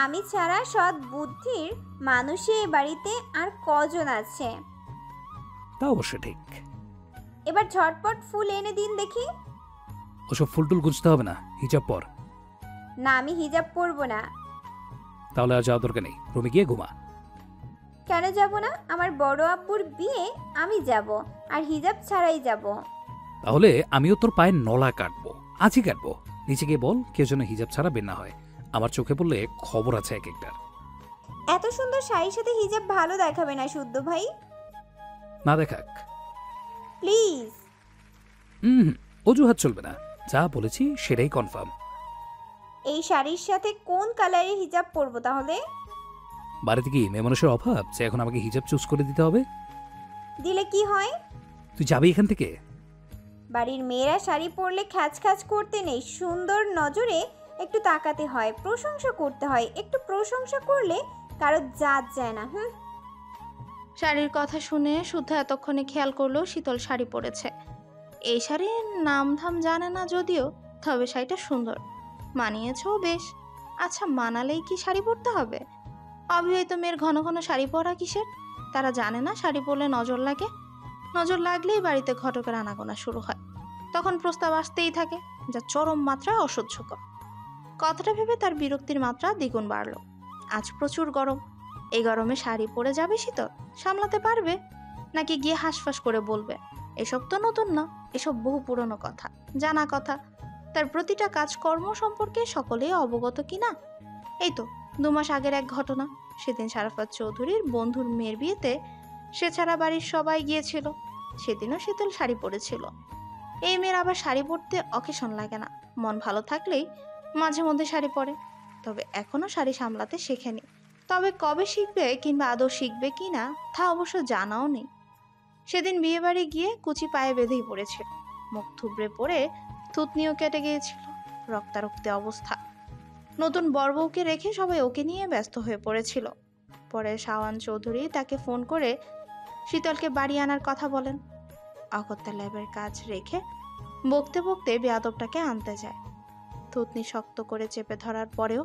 আমি ছাড়া সৎ বুদ্ধির মানুষে এ বাড়িতে আর কজন আছে? তা অবশ্য ঠিক। এবার ঝটপট ফুল এনে দিন দেখি। ওসব ফুলটুল গুছতে হবে না, হিজাব পর। না, আমি হিজাব পরবো না। তাহলে আর যাওয়ার দরকার নেই, রুমে গিয়ে ঘুমা। কেন যাব না? আমার বড় আব্বুর বিয়ে, আমি যাব, আর হিজাব ছাড়াই যাব। তাহলে আমিও তোর পায়ের নলা কাটবো, আজই কাটবো। নিচে গিয়ে বল কেউ যেন হিজাব ছাড়া বের না হয়। আমার চোখে পড়লে খবর আছে এক একটার। এত সুন্দর শাড়ির সাথে হিজাব ভালো দেখাবে না শুদ্ধ ভাই? না দেখাক, প্লিজ। অজুহাত চলবে না, যা বলেছি সেটাই কনফার্ম। এই শাড়ির সাথে কোন কালারের হিজাব পরবো তাহলে? বাড়িতে কি মেয়ে মানুষের অভাব যে এখন আমাকে হিজাব চুজ করে দিতে হবে? দিলে কি হয়? তুই যাবি এখান থেকে? বাড়ির মেয়েরা শাড়ি পরলে খ্যাচ খ্যাচ করতে নেই, সুন্দর নজরে একটু তাকাতে হয়, প্রশংসা করতে হয়। একটু প্রশংসা করলে কারো জাত যায় না। শাড়ির কথা শুনে শুদ্ধ এতক্ষণে খেয়াল করলো শীতল শাড়ি পরেছে। এই শাড়ির নাম ধাম জানে না যদিও, তবে শাড়িটা সুন্দর, মানিয়েছেও বেশ। আচ্ছা, মানালেই কি শাড়ি পরতে হবে? অবিবাহিত মেয়ের ঘন ঘন শাড়ি পরা কিসের? তারা জানে না শাড়ি পরলে নজর লাগে? নজর লাগলেই বাড়িতে ঘটকের আনাগোনা শুরু হয়। তখন প্রস্তাব আসতেই থাকে, যা চরম মাত্রায় অসহ্যকর। কথাটা ভেবে তার বিরক্তির মাত্রা দ্বিগুণ বাড়ল। আজ প্রচুর গরম, এই গরমে শাড়ি পরে যাবে শীতল? সামলাতে পারবে নাকি গিয়ে হাঁসফাঁস করে বলবে? এসব তো নতুন না, এসব বহু পুরনো কথা, জানা কথা। তার প্রতিটা কাজকর্ম সম্পর্কে সকলেই অবগত কিনা? এই তো 2 মাস আগের এক ঘটনা। সেদিন শারাফাত চৌধুরীর বন্ধুর মেয়ের বিয়েতে সে ছাড়া বাড়ির সবাই গিয়েছিল। সেদিনও শীতল শাড়ি পরেছিল। এই মেয়ের আবার শাড়ি পরতে অকেশন লাগে না, মন ভালো থাকলেই মাঝে মধ্যে শাড়ি পরে। তবে এখনো শাড়ি সামলাতে শেখেনি। তবে কবে শিখবে কিংবা আদৌ শিখবে কিনা তা অবশ্য জানাও নেই। সেদিন বিয়ে বাড়ি গিয়ে কুচি পায়ে বেঁধেই পড়েছিল, মুখ থুবড়ে পড়ে থুতনিও কেটে গিয়েছিল, রক্তারক্তে অবস্থা। নতুন বরবউকে রেখে সবাই ওকে নিয়ে ব্যস্ত হয়ে পড়েছিল। পরে শাওয়ান চৌধুরী তাকে ফোন করে শীতলকে বাড়ি আনার কথা বলেন। অগত্যা ল্যাবের কাজ রেখে বকতে বকতে বেয়াদবটাকে আনতে যায়। থুতনি শক্ত করে চেপে ধরার পরেও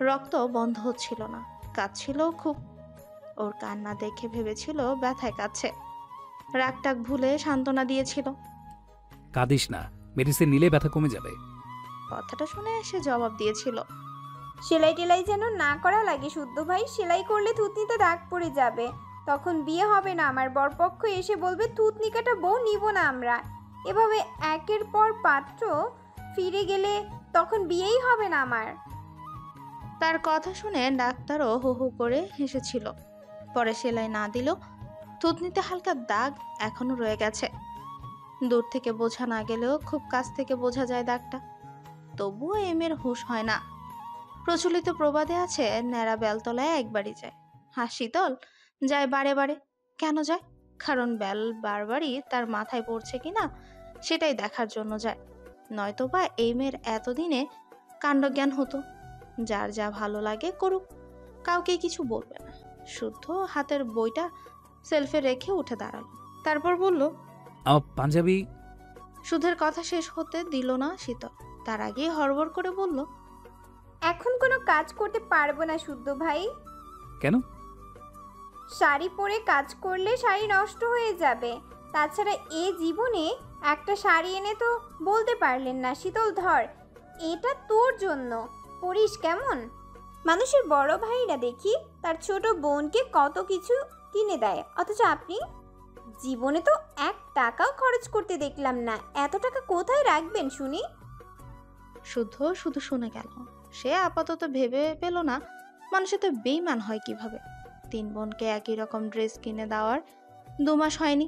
রক্ত বন্ধ হচ্ছিল না, কাঁদছিলও খুব। ওর কান্না দেখে ভেবেছিল ব্যথায় কাঁদছে, রাগটাক ভুলে সান্ত্বনা দিয়েছিল। কাঁদিস না, মেডিসিন নিলে ব্যথা কমে যাবে। কথাটা শুনে সে জবাব দিয়েছিল, সেলাই টেলাই যেন না করা লাগে শুদ্ধ ভাই। সেলাই করলে থুতনিতে দাগ পড়ে যাবে, তখন বিয়ে হবে না। আমার বরপক্ষ এসে বলবে থুতনি কাটা বউ নিব না আমরা। এভাবে একের পর পাত্র ফিরে গেলে তখন বিয়েই হবে না আমার। তার কথা শুনে ডাক্তারও হু হু করে হেসেছিল। পরে সেলাই না দিল, থুতনিতে হালকা দাগ এখনো রয়ে গেছে। দূর থেকে বোঝা না গেলেও খুব কাছ থেকে বোঝা যায় দাগটা। তবুও এমের হুঁশ হয় না। প্রচলিত প্রবাদে আছে, ন্যাড়া বেলতলায় একবারই যায়। আর শীতল যায় বারে বারে। কেন যায়? কারণ বেল বারবারই তার মাথায় পড়ছে কিনা সেটাই দেখার জন্য যায়। নয়তোবা এই মেয়ের এতদিনে কাণ্ডজ্ঞান হতো। যার যা ভালো লাগে করুক, কাউকে কিছু বলবে না। শুদ্ধ হাতের বইটা সেলফে রেখে উঠে দাঁড়ালো, তারপর বলল, আমার পাঞ্জাবি। শুদ্ধের কথা শেষ হতে দিল না শীতল, তার আগেই হড়বড় করে বলল, এখন কোনো কাজ করতে পারবো না শুদ্ধ ভাই। কেন? শাড়ি পরে কাজ করলে শাড়ি নষ্ট হয়ে যাবে। তাছাড়া এ জীবনে একটা শাড়ি এনে তো বলতে পারলেন না শীতল ধর, এটা তোর জন্য, পরিস কেমন? মানুষের বড় ভাইরা দেখি তার ছোট বোনকে কত কিছু কিনে দেয়, অথচ আপনি জীবনে তো 1 টাকাও খরচ করতে দেখলাম না। এত টাকা কোথায় রাখবেন শুনি? শুদ্ধ শুধু শুনে গেল। সে আপাতত ভেবে পেল না মানুষ তো বেইমান হয় কিভাবে। 3 বোনকে একই রকম ড্রেস কিনে দেওয়ার 2 মাস হয়নি,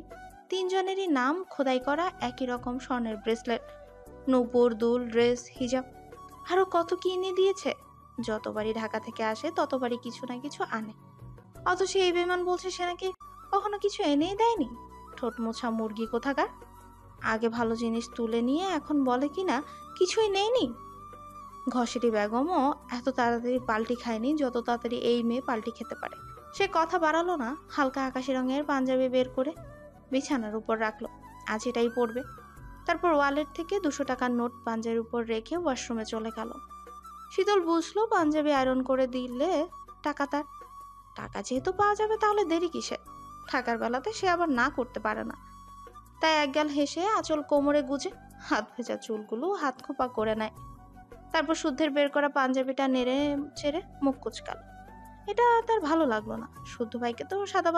3 জনেরই নাম খোদাই করা একই রকম স্বর্ণের ব্রেসলেট, নূপুর, দুল, ড্রেস, হিজাব, আরো কত কি এনে দিয়েছে। যতবারই ঢাকা থেকে আসে ততবারই কিছু না কিছু আনে, অথচ এই বেইমান বলছে সে নাকি কখনো কিছু এনেই দেয়নি। ঠোঁট মোছা মুরগি কোথাকার। আগে ভালো জিনিস তুলে নিয়ে এখন বলে কিনা কিছুই নেয়নি। ঘসেটি বেগমও এত তাড়াতাড়ি পাল্টি খায়নি যত তাড়াতাড়ি এই মেয়ে পাল্টি খেতে পারে। সে কথা বাড়ালো না, হালকা আকাশি রঙের পাঞ্জাবি বের করে বিছানার উপর রাখলো, আজ এটাই পরবে। তারপর ওয়ালেট থেকে 200 টাকার নোট পাঞ্জাবির উপর রেখে ওয়াশরুমে চলে গেল। শীতল বুঝলো পাঞ্জাবি আয়রন করে দিলে টাকা তার। টাকা যেহেতু পাওয়া যাবে তাহলে দেরি কিসে? টাকার বেলাতে সে আবার না করতে পারে না। তাই একগাল হেসে আঁচল কোমরে গুজে হাত ভেজা চুলগুলো হাত খোপা করে নেয়। তারপর শুদ্ধের বের করা পাঞ্জাবিটা নেড়ে ছেড়ে মুখ কুচকাল। এটা তার ভালো লাগলো না। শুদ্ধ ভাইকে তো সাদা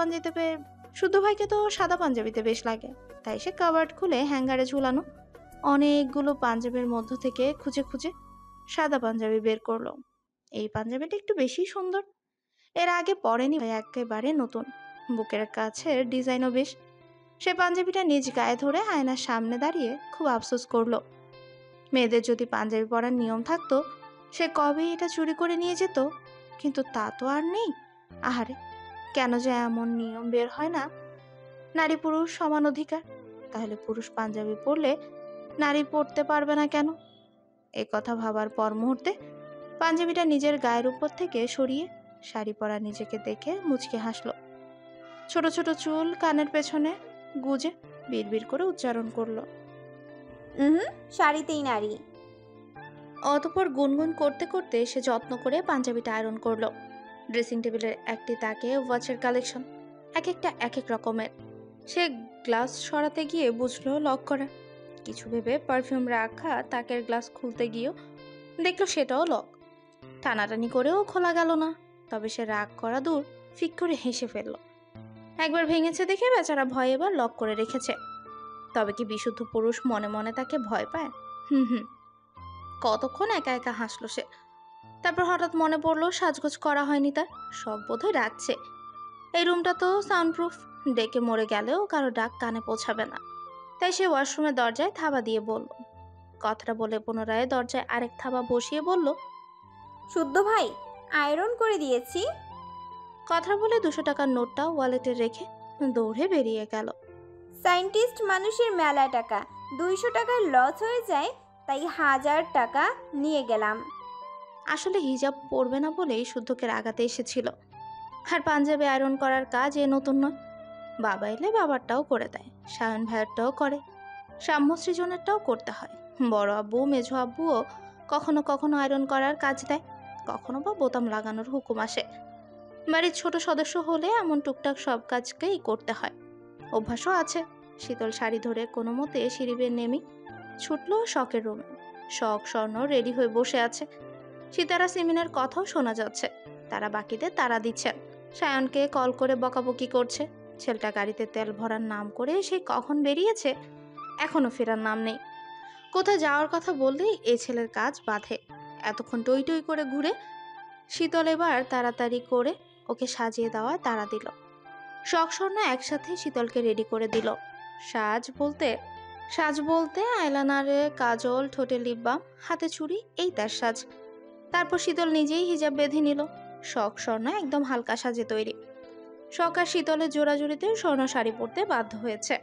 পাঞ্জাবিতে বেশ লাগে। তাই সে কাবার্ড খুলে হ্যাঙ্গারে ঝুলানো অনেকগুলো পাঞ্জাবির মধ্য থেকে খুঁজে খুঁজে সাদা পাঞ্জাবি বের করলো। এই পাঞ্জাবিটা একটু বেশি সুন্দর, এর আগে পরেনি, একেবারে নতুন, বুকের কাছে ডিজাইনও বেশ। সে পাঞ্জাবিটা নিজ গায়ে ধরে আয়নার সামনে দাঁড়িয়ে খুব আফসোস করলো। মেয়েদের যদি পাঞ্জাবি পরার নিয়ম থাকতো সে কবে এটা চুরি করে নিয়ে যেত, কিন্তু তা তো আর নেই। আহারে, কেন যে এমন নিয়ম বের হয় না? নারী পুরুষ সমান অধিকার, তাহলে পুরুষ পাঞ্জাবি পরলে নারী পরতে পারবে না কেন? এ কথা ভাবার পর মুহূর্তে পাঞ্জাবিটা নিজের গায়ের উপর থেকে সরিয়ে শাড়ি পরা নিজেকে দেখে মুচকে হাসলো। ছোট ছোট চুল কানের পেছনে গুজে বিড়বিড় করে উচ্চারণ করলো, শাড়িতেই নারী। অতঃপর গুনগুন করতে করতে সে যত্ন করে পাঞ্জাবিটা আয়রন করলো। ড্রেসিং টেবিলের একটি তাকে ওয়াচের কালেকশন, এক একটা এক এক রকমের। সে গ্লাস সরাতে গিয়ে বুঝলো লক করা। কিছু ভেবে পারফিউম রাখা তাকের গ্লাস খুলতে গিয়েও দেখলো সেটাও লক। টানাটানি করেও খোলা গেল না। তবে সে রাগ করা দূর, ফিক করে হেসে ফেলল। একবার ভেঙেছে দেখে বেচারা ভয় এবার লক করে রেখেছে। তবে কি বিশুদ্ধ পুরুষ মনে মনে তাকে ভয় পায়? কতক্ষণ একা একা হাসলো সে। তারপর হঠাৎ মনে পড়লো সাজগোজ করা হয়নি তার, সব বোধহয় ডাকছে। এই রুমটা তো সাউন্ডপ্রুফ, ডেকে মরে গেলেও কারো ডাক কানে পৌঁছাবে না। তাই সে ওয়াশরুমের দরজায় থাবা দিয়ে বলল। কথাটা বলে পুনরায় দরজায় আরেক থাবা বসিয়ে বলল, শুদ্ধ ভাই, আয়রন করে দিয়েছি। কথা বলে 200 টাকার নোটটা ওয়ালেটে রেখে দৌড়ে বেরিয়ে গেল। সায়েন্টিস্ট মানুষের মেলা টাকা, 200 টাকার লস হয়ে যায়, তাই 1000 টাকা নিয়ে গেলাম। আসলে হিজাব পরবে না বলেই শুদ্ধকে রাগাতে এসেছিল। আর পাঞ্জাবি আয়রন করার কাজ এ নতুন নয়। বাবা এলে বাবারটাও করে দেয়, সায়ন ভাইয়েরটাও করে, সাম্য সৃজনেরটাও করতে হয়। বড় আব্বু মেঝো আব্বুও কখনো কখনো আয়রন করার কাজ দেয়, কখনো বা বোতাম লাগানোর হুকুম আসে। বাড়ির ছোট সদস্য হলে এমন টুকটাক সব কাজকেই করতে হয়, অভ্যাসও আছে। শীতল শাড়ি ধরে কোনো মতে সিঁড়ি বেয়ে নেমে ছুটলো শখের রুমে। শখ স্বর্ণ রেডি হয়ে বসে আছে। সীতারা সিমিনের কথাও শোনা যাচ্ছে। তারা বাকিদের তাড়া দিচ্ছে, সায়নকে কল করে বকাবকি করছে। ছেলেটা গাড়িতে তেল ভরার নাম করে সে কখন বেরিয়েছে, এখনো ফেরার নাম নেই। কোথায় যাওয়ার কথা বললেই এ ছেলের কাজ বাধে। এতক্ষণ টই টই করে ঘুরে শীতল এবার তাড়াতাড়ি করে ওকে সাজিয়ে দেওয়ায় তাড়া দিল। শখ স্বর্ণ একসাথে শীতলকে রেডি করে দিল। সাজ বলতে আইলানারে কাজল, ঠোঁটে লিপ বাম, হাতে চুড়ি, এই তার সাজ। তারপর শীতল নিজেই হিজাব বেঁধে নিল। শখ স্বর্ণ একদম হালকা সাজে তৈরি। সকার শীতলের জোড়াজুড়িতে স্বর্ণ শাড়ি পরতে বাধ্য হয়েছে।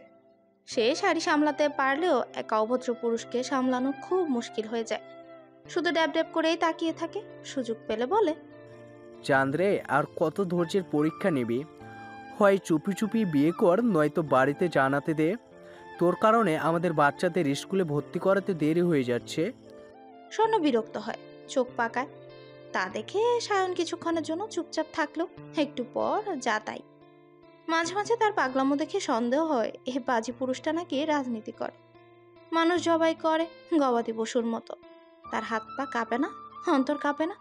সে শাড়ি সামলাতে পারলেও এক অভদ্র পুরুষকে সামলানো খুব মুশকিল হয়ে যায়। শুধু ড্যাব ড্যাব করেই তাকিয়ে থাকে। সুযোগ পেলে বলে, চাঁদরে আর কত ধৈর্যের পরীক্ষা নিবি? হয় চুপি চুপি বিয়ে কর, নয়তো বাড়িতে জানাতে দে। তোর কারণে আমাদের বাচ্চাদের স্কুলে ভর্তি করাতে দেরি হয়ে যাচ্ছে। স্বর্ণ বিরক্ত হয়, চোখ পাকায়। তা দেখে সায়ন কিছুক্ষণের জন্য চুপচাপ থাকলো। একটু পর যা তাই। মাঝে মাঝে তার পাগলামো দেখে সন্দেহ হয় এ বাজি পুরুষটা নাকি রাজনীতি করে, মানুষ জবাই করে গবাদি পশুর মতো। তার হাত পা কাঁপে না, অন্তর কাঁপে না,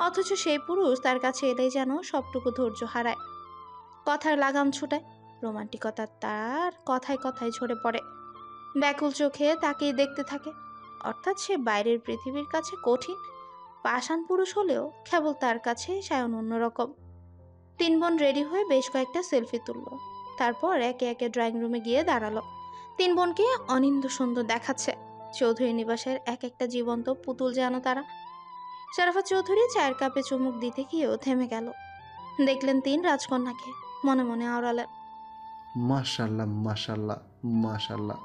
অথচ সেই পুরুষ তার কাছে এলেই যেন সবটুকু ধৈর্য হারায়, কথার লাগাম ছুটায়। রোমান্টিকতা তার কথায় কথায় ঝরে পড়ে। ব্যাকুল চোখে তাকেই দেখতে থাকে। অর্থাৎ সে বাইরের পৃথিবীর কাছে কঠিন পাষাণ পুরুষ হলেও কেবল তার কাছে সায়ন অন্যরকম। 3 বোন রেডি হয়ে বেশ কয়েকটা সেলফি তুলল। তারপর একে একে ড্রয়িং রুমে গিয়ে দাঁড়ালো। 3 বোনকে অনিন্দ সুন্দর দেখাচ্ছে। চৌধুরী নিবাসের এক একটা জীবন্ত পুতুল যেন তারা। শরাফত চৌধুরী চায়ের কাপে চুমুক দিতে গিয়েও থেমে গেল। দেখলেন 3 রাজকন্যাকে, মনে মনে আওড়ালেন, মাশাল্লাহ মাশাল্লাহ মাশাল্লাহ।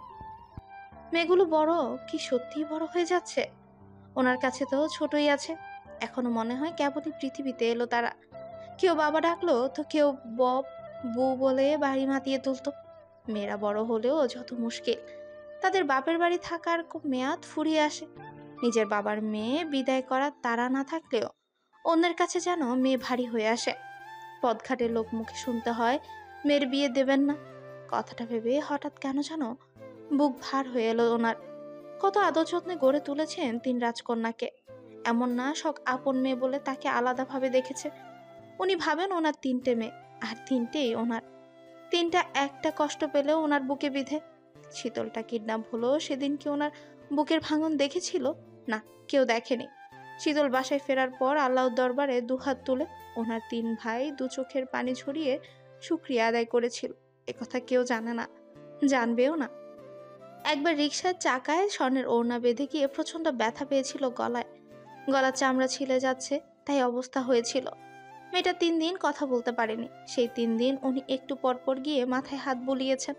মেয়েগুলো বড়, কি সত্যিই বড় হয়ে যাচ্ছে। ওনার কাছে তো ছোটই আছে। এখনো মনে হয় কেবলই পৃথিবীতে এলো তারা। কেউ বাবা ডাকলো তো কেউ বব বউ বলে বাড়ি মাতিয়ে তুলতো। মেয়েরা বড় হলেও যত মুশকিল। তাদের বাপের বাড়ি থাকার মেয়াদ ফুরিয়ে আসে। নিজের বাবার মেয়ে বিদায় করার তাড়া না থাকলেও অন্যের কাছে যেন মেয়ে ভারী হয়ে আসে। পথঘাটের লোক মুখে শুনতে হয় মেয়ের বিয়ে দেবেন না। কথাটা ভেবে হঠাৎ কেন যেন বুক ভার হয়ে এলো ওনার। কত আদর যত্নে গড়ে তুলেছেন 3 রাজকন্যাকে। এমন না শখ আপন মেয়ে বলে তাকে আলাদাভাবে দেখেছে। উনি ভাবেন ওনার 3টে মেয়ে, আর 3টেই ওনার। 3টা একটা কষ্ট পেলেও ওনার বুকে বিধে। শীতলটা কিডন্যাপ হলো সেদিন কি ওনার বুকের ভাঙন দেখেছিল? না, কেউ দেখেনি। শীতল বাসায় ফেরার পর আল্লাহর দরবারে দুহাত তুলে ওনার 3 ভাই 2 চোখের পানি ঝরিয়ে শুকরিয়া আদায় করেছিল। একথা কেউ জানে না, জানবেও না। একবার রিকশার চাকায় স্বর্ণের ওড়না বেঁধে গিয়ে প্রচন্ড ব্যথা পেয়েছিল গলায়। গলার চামড়া ছিলে যাচ্ছে, তাই অবস্থা হয়েছিল। মেয়েটা 3 দিন কথা বলতে পারেনি। সেই 3 দিন উনি একটু পরপর গিয়ে মাথায় হাত বুলিয়েছেন।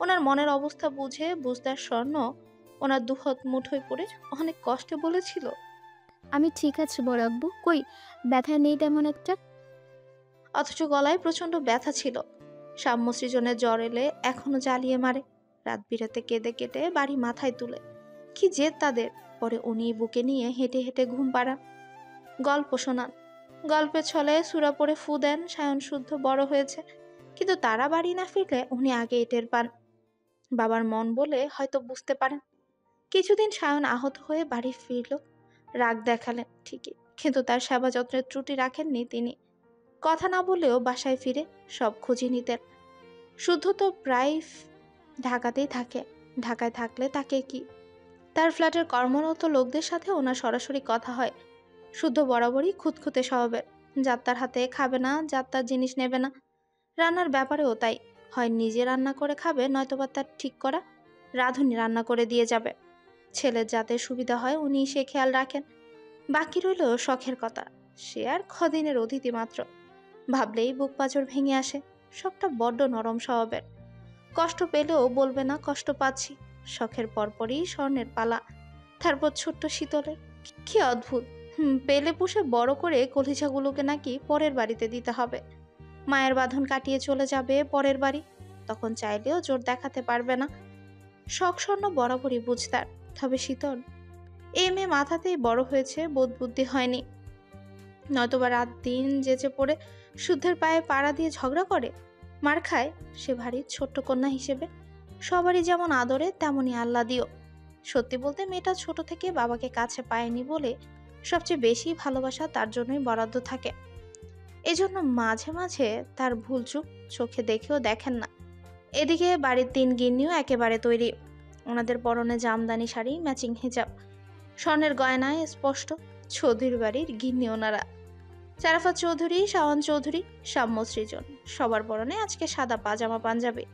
ওনার মনের অবস্থা বুঝে বুঝদার স্বর্ণ ওনার দুহাত মুঠোয় পড়ে অনেক কষ্টে বলেছিল, আমি ঠিক আছে বড় আব্বু, কই ব্যথা নেই তেমন একটা। অথচ গলায় প্রচন্ড ব্যথা ছিল। সাম্য সৃজনের জ্বর এলে এখনো জ্বালিয়ে মারে। রাত বিরাতে কেঁদে কেটে বাড়ি মাথায় তুলে। কি জেদ তাদের। পরে উনি বুকে নিয়ে হেঁটে হেঁটে ঘুম পাড়ান, গল্প শোনান। গল্পের ছলে সুরা পড়ে ফু দেন সায়ন শুদ্ধ বড় হয়েছে। কিন্তু তারা বাড়ি না ফিরলে উনি আগে টের পান। বাবার মন বলে হয়তো বুঝতে পারেন। কিছুদিন সায়ন আহত হয়ে বাড়ি ফিরল। রাগ দেখালেন ঠিকই, কিন্তু তার সেবা যত্নের ত্রুটি রাখেননি তিনি। কথা না বলেও বাসায় ফিরে সব খুঁজে নিতেন। শুদ্ধ তো প্রায় ঢাকাতেই থাকে। ঢাকায় থাকলে তাকে কি, তার ফ্ল্যাটের কর্মরত লোকদের সাথে ওনার সরাসরি কথা হয়। শুদ্ধ বরাবরই খুঁতখুঁতে স্বভাবের। যাত্রার হাতে খাবে না, যাত্রার জিনিস নেবে না। রান্নার ব্যাপারেও তাই। হয় নিজে রান্না করে খাবে, নয়তোবা তার ঠিক করা রাঁধুনি রান্না করে দিয়ে যাবে। ছেলের যাতে সুবিধা হয় উনি সে খেয়াল রাখেন। বাকি রইল শখের কথা, সে আর কদিনের অতিথি মাত্র। ভাবলেই বুক পাঁজর ভেঙে আসে। সবটা বড্ড নরম স্বভাবের। কষ্ট পেলেও বলবে না কষ্ট পাচ্ছি। শখের পরপরই স্বর্ণের পালা, তারপর ছোট্ট শীতলের। কি অদ্ভুত। পেলে পুষে বড় করে কলিজাগুলোকে নাকি পরের বাড়িতে দিতে হবে। মায়ের বাঁধন কাটিয়ে চলে যাবে পরের বাড়ি। তখন চাইলেও জোর দেখাতে পারবে না। শখ স্বর্ণ বরাবরই বুঝতার। তবে শীতল এই মেয়ে মাথাতেই বড় হয়েছে, বোধ বুদ্ধি হয়নি। নয়তোবা রাত দিন যেচে পড়ে শুদ্ধের পায়ে পাড়া দিয়ে ঝগড়া করে মার খায়। সে ভারী ছোট্ট কন্যা হিসেবে সবারই যেমন আদরে তেমনই আহ্লাদীয়। সত্যি বলতে মেয়েটা ছোট থেকে বাবাকে কাছে পায়নি বলে সবচেয়ে বেশি ভালোবাসা তার জন্যই বরাদ্দ থাকে। এজন্য মাঝে মাঝে তার ভুলচুক চোখে দেখেও দেখেন না। এদিকে বাড়ির 3 গিন্নিও একেবারে তৈরি। ওনাদের পরনে জামদানি শাড়ি, ম্যাচিং হিজাব, স্বর্ণের গয়নায় স্পষ্ট চৌধুরী বাড়ির গিন্নি ওনারা। শরাফত চৌধুরী, শাওন চৌধুরী, সাম্য সৃজন সবার পরনে আজকে সাদা পাজামা পাঞ্জাবি।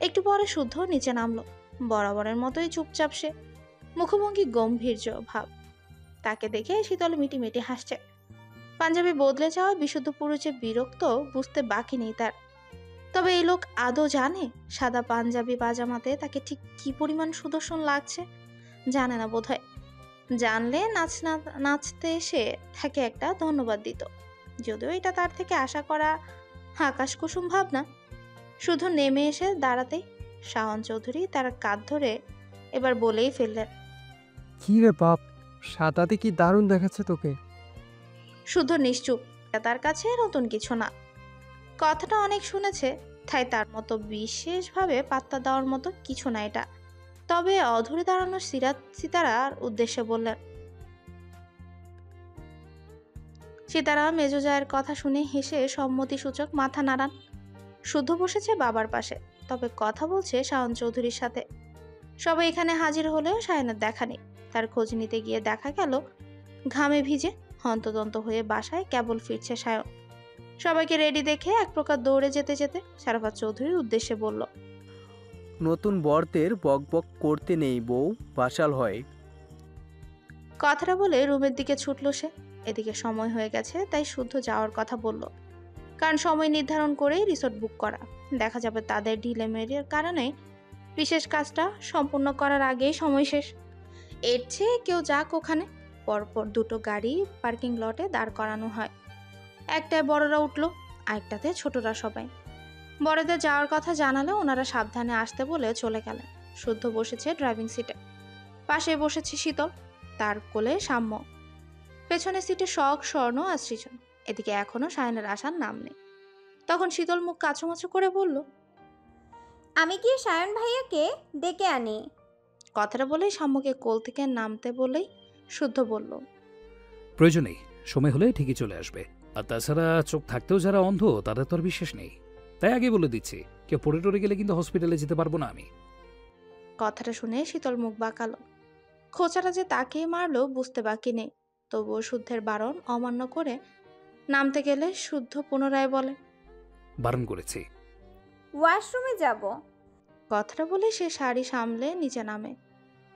একটু পরে শুদ্ধ নিচে নামলো। বরাবরের মতোই চুপচাপ সে, মুখভঙ্গি গম্ভীর্য ভাব। তাকে দেখে শীতল মিটিমিটি হাসছে। পাঞ্জাবি বদলে যাওয়ায় বিশুদ্ধ পুরুষে বিরক্ত বুঝতে বাকি নেই তার। তবে এই লোক আদৌ জানে সাদা পাঞ্জাবি পাজামাতে তাকে ঠিক কি পরিমাণ সুদর্শন লাগছে? জানে না বোধহয়। জানলে নাচতে এসে তাকে একটা ধন্যবাদ দিত, যদিও এটা তার থেকে আশা করা আকাশ কুসুম ভাবনা। শুধু নেমে এসে দাঁড়াতেই শাওন চৌধুরী তার কাঁধ ধরে এবার বলেই ফেললেন, কি রে বাপ, সাদাতে কি দারুণ দেখাচ্ছে তোকে। শুদ্ধ নিশ্চুপ, এটা তার কাছে নতুন কিছু না। কথাটা অনেক শুনেছে, তাই তার মতো বিশেষভাবে পাত্তা দেওয়ার মতো কিছু না এটা। তবে অধরে দাঁড়ানো সিতারার উদ্দেশ্যে বললেন। সিতারা মেজোজায়ের কথা শুনে হেসে সম্মতিসূচক মাথা নাড়ান। শুদ্ধ বসেছে বাবার পাশে, তবে কথা বলছে শাওন চৌধুরীর সাথে। সবাই এখানে হাজির হলেও শায়নের দেখা নেই। তার খোঁজ নিতে গিয়ে দেখা গেল ঘামে ভিজে হন্তদন্ত হয়ে বাসায় কেবল ফিরছে শায়ন। সবাইকে রেডি দেখে এক প্রকার দৌড়ে যেতে যেতে শারাফাত চৌধুরীর উদ্দেশ্যে বলল, নতুন বরদের বকবক করতে নেই বউ, বাসাল হয়। কথাটা বলে রুমের দিকে ছুটল সে। এদিকে সময় হয়ে গেছে, তাই শুদ্ধ যাওয়ার কথা বলল, কারণ সময় নির্ধারণ করেই রিসোর্ট বুক করা। দেখা যাবে তাদের ঢিলেমিলের কারণে বিশেষ কাজটা সম্পূর্ণ করার আগেই সময় শেষ। এর চেয়ে কেউ যাক ওখানে। পরপর দুটো গাড়ি পার্কিং লটে দাঁড় করানো হয়। একটায় বড়রা উঠলো, আরেকটাতে ছোটরা সবাই। বড়দের যাওয়ার কথা জানালে ওনারা সাবধানে আসতে বলে চলে গেলেন। শুদ্ধ বসেছে ড্রাইভিং সিটে, পাশে বসেছে শীতল, তার কোলে সাম্য, পেছনের সিটে শখ, স্বর্ণ আর সৃজন। এদিকে এখনো শায়নের আসার নাম নেই। তখন শীতল মুখ কাছুমাছু করে বলল, আমি গিয়ে সায়ন ভাইয়াকে ডেকে আনি। কথাটা বলেই সাম্যকে কোল থেকে নামতে বলেই শুদ্ধ বলল, প্রয়োজন নেই, সময় হলে ঠিকই চলে আসবে। আর তাছাড়া চোখ থাকতেও যারা অন্ধ তাদের তো আর বিশ্বাস নেই। তাই আগে বলে দিচ্ছি, কেউ পড়ে টরে গেলে কিন্তু হসপিটালে যেতে পারবো না আমি। কথাটা শুনে শীতল মুখ বাঁকালো। খোঁচাটা যে তাকে মারলো বুঝতে বাকি নেই। তবুও শুদ্ধের বারণ অমান্য করে নামতে গেলে শুদ্ধ পুনরায় বলে, বারণ করেছি। ওয়াশরুমে যাব। কথাটা বলে সে শাড়ি সামলে নিচে নামে।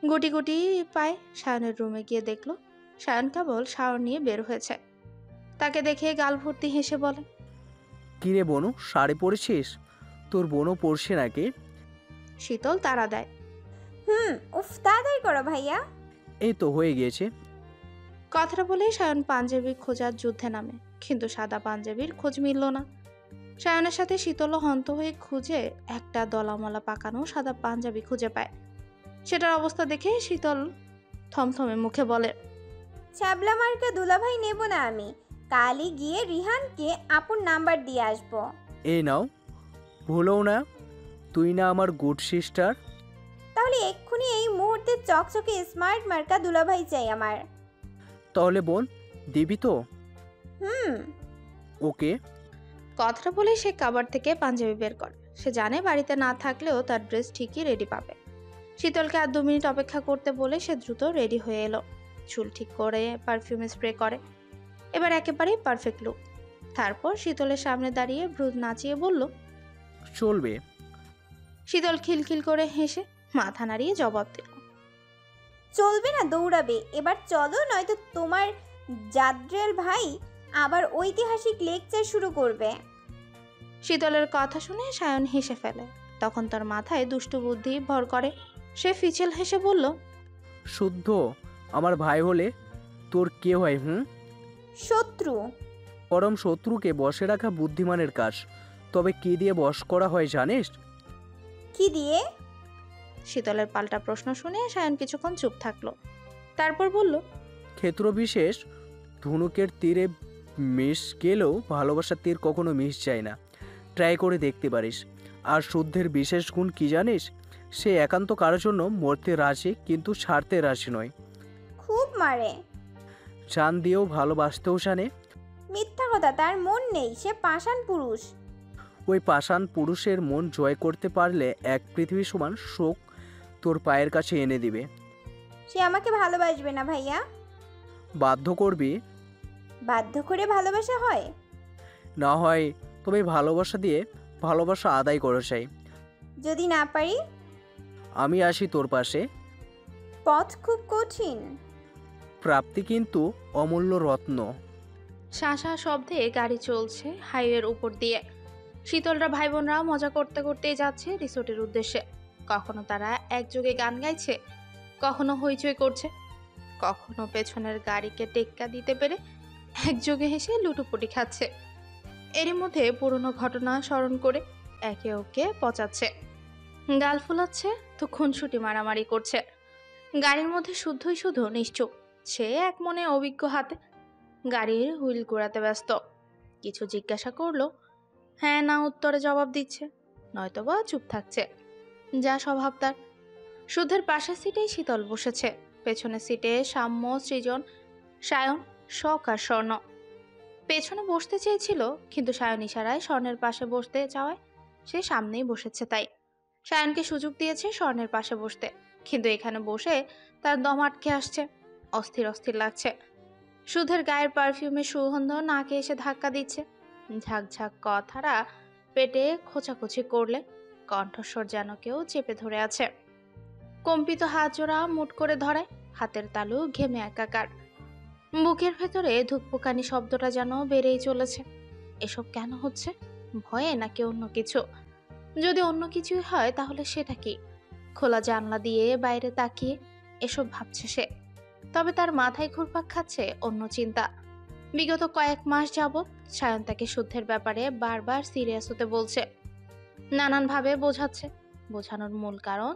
গুটি গুটি পায় সায়নের রুমে গিয়ে দেখলো সায়ন কেবল শাওয়ার নিয়ে বের হয়েছে। তাকে দেখে গাল ভর্তি হেসে বলে, কিরে বনু, শাড়ি পরেছিস? তোর বোনও পরছে নাকি? শীতল তাড়া দেয়, উফ, তাড়াতাড়ি করো ভাইয়া। এই তো হয়ে গিয়েছে। কথাটা বলেই সায়ন পাঞ্জাবি খোঁজার যুদ্ধে নামে, কিন্তু সাদা পাঞ্জাবির খোঁজ মিলল না। সায়নের সাথে শীতল হন্ত হয়ে খুঁজে একটা দলামলা পাকানো সাদা পাঞ্জাবি খুঁজে পায়। সেটার অবস্থা দেখে শীতল থমথমে মুখে বলে, ছাবলা মার্কা দুলাভাই নেব না আমি। কালই গিয়ে রিহানকে আপন নাম্বার দিয়ে আসবো। এই নাও, ভুলোও না, তুই না আমার গুড সিস্টার। তাহলে এক্ষুনি এই মুহূর্তে চকচকে স্মার্ট মার্কা দুলাভাই চাই আমার। তাহলে বোন, দিবি তো? ওকে। কথাটা বলেই সে কাবার থেকে পাঞ্জাবি বের করে। সে জানে বাড়িতে না থাকলেও তার ড্রেস ঠিকই রেডি পাবে। শীতলকে আর 2 মিনিট অপেক্ষা করতে বলে সে দ্রুত রেডি হয়ে এলো। চুল ঠিক করে পারফিউম স্প্রে করে, এবার একেবারেই পারফেক্ট লুক। তারপর শীতলের সামনে দাঁড়িয়ে ভ্রু নাচিয়ে বলল, চলবে। শীতল খিলখিল করে হেসে মাথা নাড়িয়ে জবাব দিল, চলবে না, দৌড়াবে। এবার চলো, নয়তো তোমার জাদ্রেল ভাই আবার ঐতিহাসিক লেকচার শুরু করবে। শীতলের কথা শুনে সায়ন হেসে ফেলে। তখন তার মাথায় দুষ্টু বুদ্ধি ভর করে। সে ফিচেল হেসে বলল, শুদ্ধ আমার ভাই হলে তোর কে হয়? শত্রু। পরম শত্রুকে বসে রাখা বুদ্ধিমানের কাজ। তবে কি দিয়ে বশ করা হয় জানিস? কি দিয়ে? শীতলের পাল্টা প্রশ্ন শুনে সায়ন কিছুক্ষণ চুপ থাকলো। তারপর বলল, ক্ষেত্র বিশেষ ধনুকের তীরে মিশ গেলেও ভালোবাসার তীর কখনো মিশ যায় না। ট্রাই করে দেখতে পারিস। আর শুদ্ধের বিশেষ গুণ কি জানিস? সে একান্ত কারোর জন্য মরতে রাজি, কিন্তু ছাড়তে রাজি নয়। খুব মারে। জান দিয়েও ভালোবাসতেও জানে। মিথ্যা কথা, তার মন নেই, সে পাষাণ পুরুষ। ওই পাষাণ পুরুষের মন জয় করতে পারলে এক পৃথিবী সমান শোক তোর পায়ের কাছে এনে দিবে। সে আমাকে ভালোবাসবে না ভাইয়া। বাধ্য করবি? বাধ্য করে ভালোবাসা হয়? না হয় তবে ভালোবাসা দিয়ে ভালোবাসা আদায় করে চাই। যদি না পারি? আমি আসি তোর পাশে। পথ খুব কঠিন। প্রাপ্তি কিন্তু অমূল্য রত্ন। শাঁসা শব্দে গাড়ি চলছে হাইওয়ের উপর দিয়ে। শীতলরা ভাই বোনরা মজা করতে করতেই যাচ্ছে রিসোর্টের উদ্দেশ্যে। কখনো তারা একযোগে গান গাইছে, কখনো হইচই করছে, কখনো পেছনের গাড়িকে টেক্কা দিতে পেরে একযোগে হেসে লুটোপুটি খাচ্ছে। এরই মধ্যে পুরনো ঘটনা স্মরণ করে একে ওকে পচাচ্ছে, গাল ফুলাচ্ছে তো খুনসুটি মারামারি করছে। গাড়ির মধ্যে শুদ্ধই শুধু নিশ্চুপ। সে এক মনে অভিজ্ঞ হাতে গাড়ির হুইল ঘোরাতে ব্যস্ত। কিছু জিজ্ঞাসা করলো, হ্যাঁ না উত্তরে জবাব দিচ্ছে, নয়তোবা চুপ থাকছে, যা স্বভাব তার। শুদ্ধের পাশের সিটেই শীতল বসেছে, পেছনের সিটে সাম্য, সৃজন, সায়ন, শখ আর স্বর্ণ। পেছনে বসতে চেয়েছিল, কিন্তু সায়ন ইশারায় স্বর্ণের পাশে বসতে চাওয়ায় সে সামনেই বসেছে। তাই সায়নকে সুযোগ দিয়েছে স্বর্ণের পাশে বসতে, কিন্তু এখানে বসে তার দম আটকে আসছে, অস্থির অস্থির লাগছে। সুধের গায়ের পারফিউমের সুগন্ধ নাকে এসে ধাক্কা দিচ্ছে। ঝাঁকঝাঁক কথারা পেটে খোঁচাখুচি করলে কণ্ঠস্বর যেন কেউ চেপে ধরে আছে। কম্পিত হাত জোড়া মুট করে ধরে, হাতের তালু ঘেমে একাকার। বুকের ভেতরে ধুকপুকানি শব্দটা যেন বেড়েই চলেছে। এসব কেন হচ্ছে? ভয়ে নাকি অন্য কিছু? যদি অন্য কিছুই হয় তাহলে সেটা কি? খোলা জানলা দিয়ে বাইরে তাকিয়ে এসব ভাবছে সে। তবে তার মাথায় ঘুরপাক খাচ্ছে অন্য চিন্তা। বিগত কয়েক মাস যাবৎ সায়ন তাকে শুদ্ধের ব্যাপারে বারবার সিরিয়াস হতে বলছে, নানানভাবে বোঝাচ্ছে। বোঝানোর মূল কারণ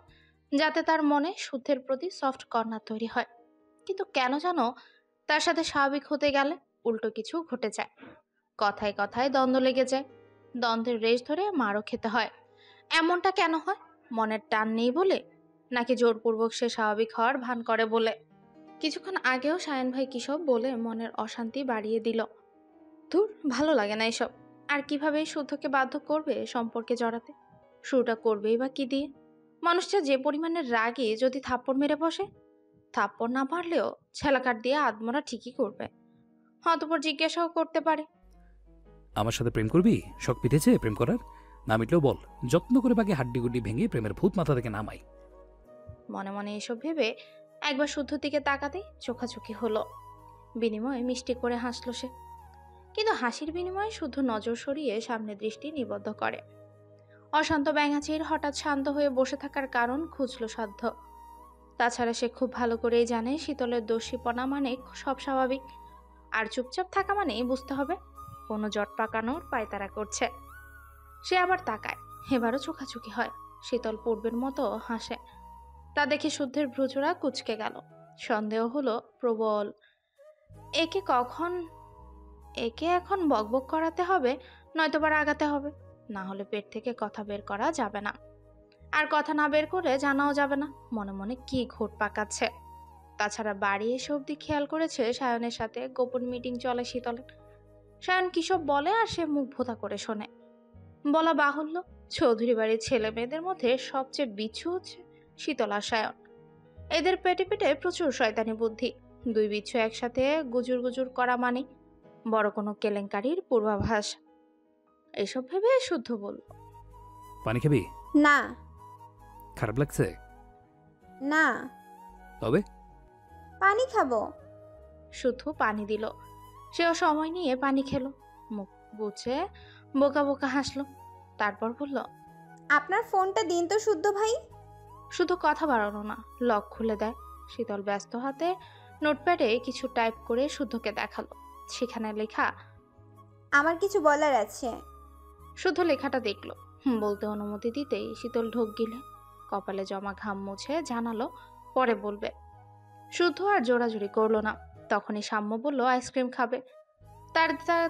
যাতে তার মনে শুদ্ধের প্রতি সফট কর্নার তৈরি হয়। কিন্তু কেন জানো তার সাথে স্বাভাবিক হতে গেলে উল্টো কিছু ঘটে যায়। কথায় কথায় দ্বন্দ্ব লেগে যায়, দ্বন্দ্বের রেশ ধরে মারও খেতে হয়। এমনটা কেন হয়? মনের টান নেই বলে, নাকি জোরপূর্বক সে স্বাভাবিক হওয়ার ভান করে বলে? কিছুক্ষণ আগেও সায়ন ভাই কিসব বলে মনের অশান্তি বাড়িয়ে দিল। ধুর, ভালো লাগে না এসব। আর কিভাবে শুদ্ধকে বাধ্য করবে সম্পর্কে জড়াতে? শুরুটা করবেই বা কি দিয়ে? মানুষটা যে পরিমাণে রাগে যদি থাপ্পড় মেরে বসে, থাপ্পড় না মারলেও ছেলাকাট দিয়ে আদমরা ঠিকই করবে। অতঃপর জিজ্ঞাসাও করতে পারে, আমার সাথে প্রেম করবি? শখ পিঠেছে প্রেম করার? না মিটলেও বল, যত্ন করে বাকি হাড্ডিগুড্ডি ভেঙে প্রেমের ভূত মাথা থেকে নামাই। মনে মনে এসব ভেবে একবার শুদ্ধর দিকে তাকাতে চোখাচোখি হলো। বিনিময়ে মিষ্টি করে হাসল সে, কিন্তু হাসির বিনিময়ে শুদ্ধ নজর সরিয়ে সামনে দৃষ্টি নিবদ্ধ করে। অশান্ত ব্যাঙাচির হঠাৎ শান্ত হয়ে বসে থাকার কারণ খুঁজল সাধ্য। তাছাড়া সে খুব ভালো করেই জানে শীতলের দোষীপনা মানে সব স্বাভাবিক, আর চুপচাপ থাকা মানেই বুঝতে হবে কোনো জট পাকানোর পায়তারা করছে। সে আবার তাকায়, এবারও চোখাচোখি হয়। শীতল পূর্বের মতো হাসে। তা দেখে শুদ্ধের ভ্রুজোড়া কুঁচকে গেল। সন্দেহ হলো প্রবল। একে এখন বকবক করাতে হবে, নয়তোবা রাগাতে হবে। না হলে পেট থেকে কথা বের করা যাবে না, আর কথা না বের করে জানাও যাবে না মনে মনে কি ঘোট পাকাচ্ছে। তাছাড়া বাড়ি এসে অব্দি খেয়াল করেছে সায়নের সাথে গোপন মিটিং চলে শীতলের। সায়ন কিসব বলে আর সে মুখ ভোতা করে শোনে। বলা বাহুল্য, চৌধুরী বাড়ির ছেলে মেয়েদের মধ্যে সবচেয়ে বিচ্ছু হচ্ছে শীতল আর সায়ন। এদের পেটে পেটে প্রচুর শয়তানি বুদ্ধি। দুই বিচ্ছু একসাথে গুজুর গুজুর করা মানে বড় কোনো কেলেঙ্কারির পূর্বাভাস। এসব ভেবে শুদ্ধ বলল, পানি খাবি? না। খারাপ লাগছে? না। তবে পানি খাবো। শুদ্ধ পানি দিল। সেও সময় নিয়ে পানি খেলো, মুখ বুঝে বোকা বোকা হাসলো। তারপর বলল, আপনার ফোনটা দিন তো শুদ্ধ ভাই। শুধু কথা বাড়ানো না, লক খুলে দেয়। শীতল ব্যস্ত হাতে নোটপ্যাডে কিছু টাইপ করে শুদ্ধকে দেখালো। সেখানে লেখা, আমার কিছু বলার আছে। শুদ্ধ লেখাটা দেখলো, বলতে অনুমতি দিতেই শীতল ঢোক গিলে কপালে জমা ঘাম মুছে জানালো পরে বলবে। শুদ্ধ আর জোরাজুরি করলো না। তখনই সাম্য বলল আইসক্রিম খাবে।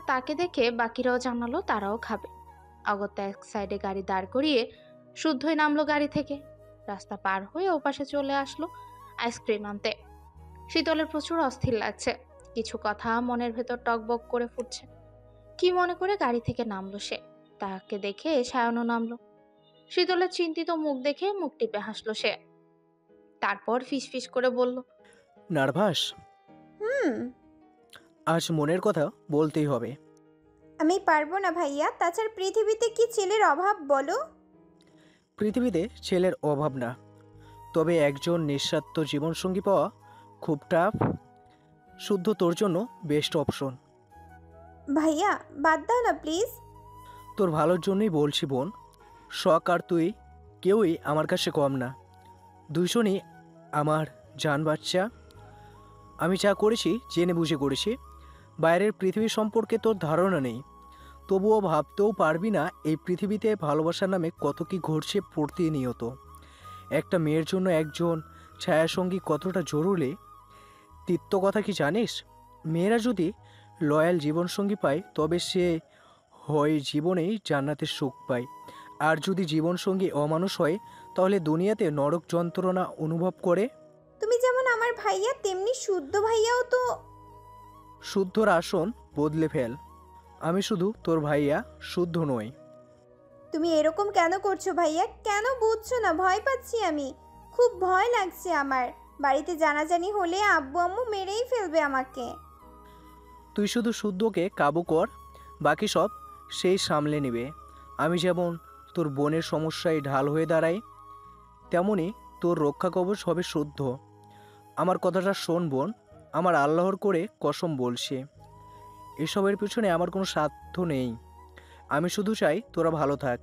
তাকে দেখে বাকিরাও জানালো তারাও খাবে। অগত্যা এক সাইডে গাড়ি দাঁড় করিয়ে শুদ্ধই নামলো গাড়ি থেকে। রাস্তা পার হয়ে ওপাশে চলে আসলো আইসক্রিম আনতে। শীতলের প্রচুর অস্থির লাগছে। কিছু কথা মনের ভেতর টকবক করে ফুটছে। কি মনে করে গাড়ি থেকে নামলো সে। তাকে দেখে সায়নও নামলো। শীতলের চিন্তিত মুখ দেখে মুখ টিপে হাসলো সে। তারপর ফিসফিস করে বলল, নার্ভাস? আজ মনের কথা বলতেই হবে। আমি পারবো না ভাইয়া। তাছাড়া পৃথিবীতে কি ছেলের অভাব বলো? পৃথিবীতে ছেলের অভাব না, তবে একজন নিঃস্বার্থ জীবনসঙ্গী পাওয়া খুব টাফ। শুদ্ধ তোর জন্য বেস্ট অপশন। ভাইয়া বাদ দাও না প্লিজ। তোর ভালোর জন্যই বলছি বোন, শখ আর তুই কেউই আমার কাছে কম না। দুইজনই আমার জান বাচ্চা। আমি যা করেছি জেনে বুঝে করেছি। বাইরের পৃথিবী সম্পর্কে তোর ধারণা নেই, তবুও ভাবতেও পারবি না এই পৃথিবীতে ভালোবাসার নামে কত কি ঘটছে প্রতিনিয়ত। একটা মেয়ের জন্য একজন ছায়াসঙ্গী কতটা জরুরি তিক্ত কথা কি জানিস? মেয়েরা যদি লয়াল জীবনসঙ্গী পায় তবে সে হয় জীবনেই জান্নাতের সুখ পায়, আর যদি জীবনসঙ্গী অমানুষ হয় তাহলে দুনিয়াতে নরক যন্ত্রণা অনুভব করে। তুমি যেমন আমার ভাইয়া তেমনি শুদ্ধ ভাইয়াও তো। শুদ্ধর আসন বদলে ফেল। আমি শুধু তোর ভাইয়া, শুদ্ধ নই। তুমি এরকম কেন করছো ভাইয়া? কেন বুঝছো না? ভয় পাচ্ছি আমি, খুব ভয় লাগছে আমার। বাড়িতে জানাজানি হলে আব্বু আম্মু মেরেই ফেলবে আমাকে। তুই শুধু শুদ্ধকে কাবু কর, বাকি সব সেই সামলে নেবে। আমি যেমন তোর বোনের সমস্যায় ঢাল হয়ে দাঁড়াই, তেমনি তোর রক্ষা কবচ হবে শুদ্ধ। আমার কথাটা শোন বোন, আমার আল্লাহর করে কসম বলছি, এসবের পিছনে আমার কোনো স্বার্থ নেই। আমি শুধু চাই তোরা ভালো থাক।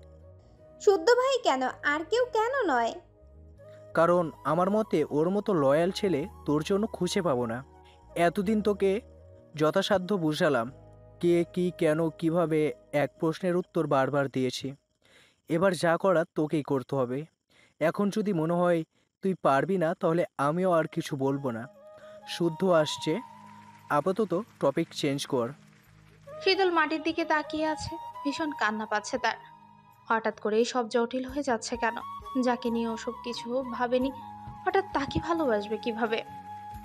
শুদ্ধ ভাই কেন, আর কেউ কেন নয়? কারণ আমার মতে ওর মতো লয়াল ছেলে তোর জন্য খুঁজে পাবো না। এতদিন তোকে যথাসাধ্য বুঝালাম, কে কি কেন কিভাবে, এক প্রশ্নের উত্তর বারবার দিয়েছি। এবার যা করার তোকেই করতে হবে। এখন যদি মনে হয় তুই পারবি না তাহলে আমিও আর কিছু বলবো না। শুদ্ধ আসছে, আপাতত টপিক চেঞ্জ কর। শীতল মাটির দিকে তাকিয়ে আছে, ভীষণ কান্না পাচ্ছে তার। হঠাৎ করেই সব জটিল হয়ে যাচ্ছে কেন? যাকে নিয়ে ওসব কিছু ভাবেনি, হঠাৎ তাকে ভালোবাসবে কিভাবে?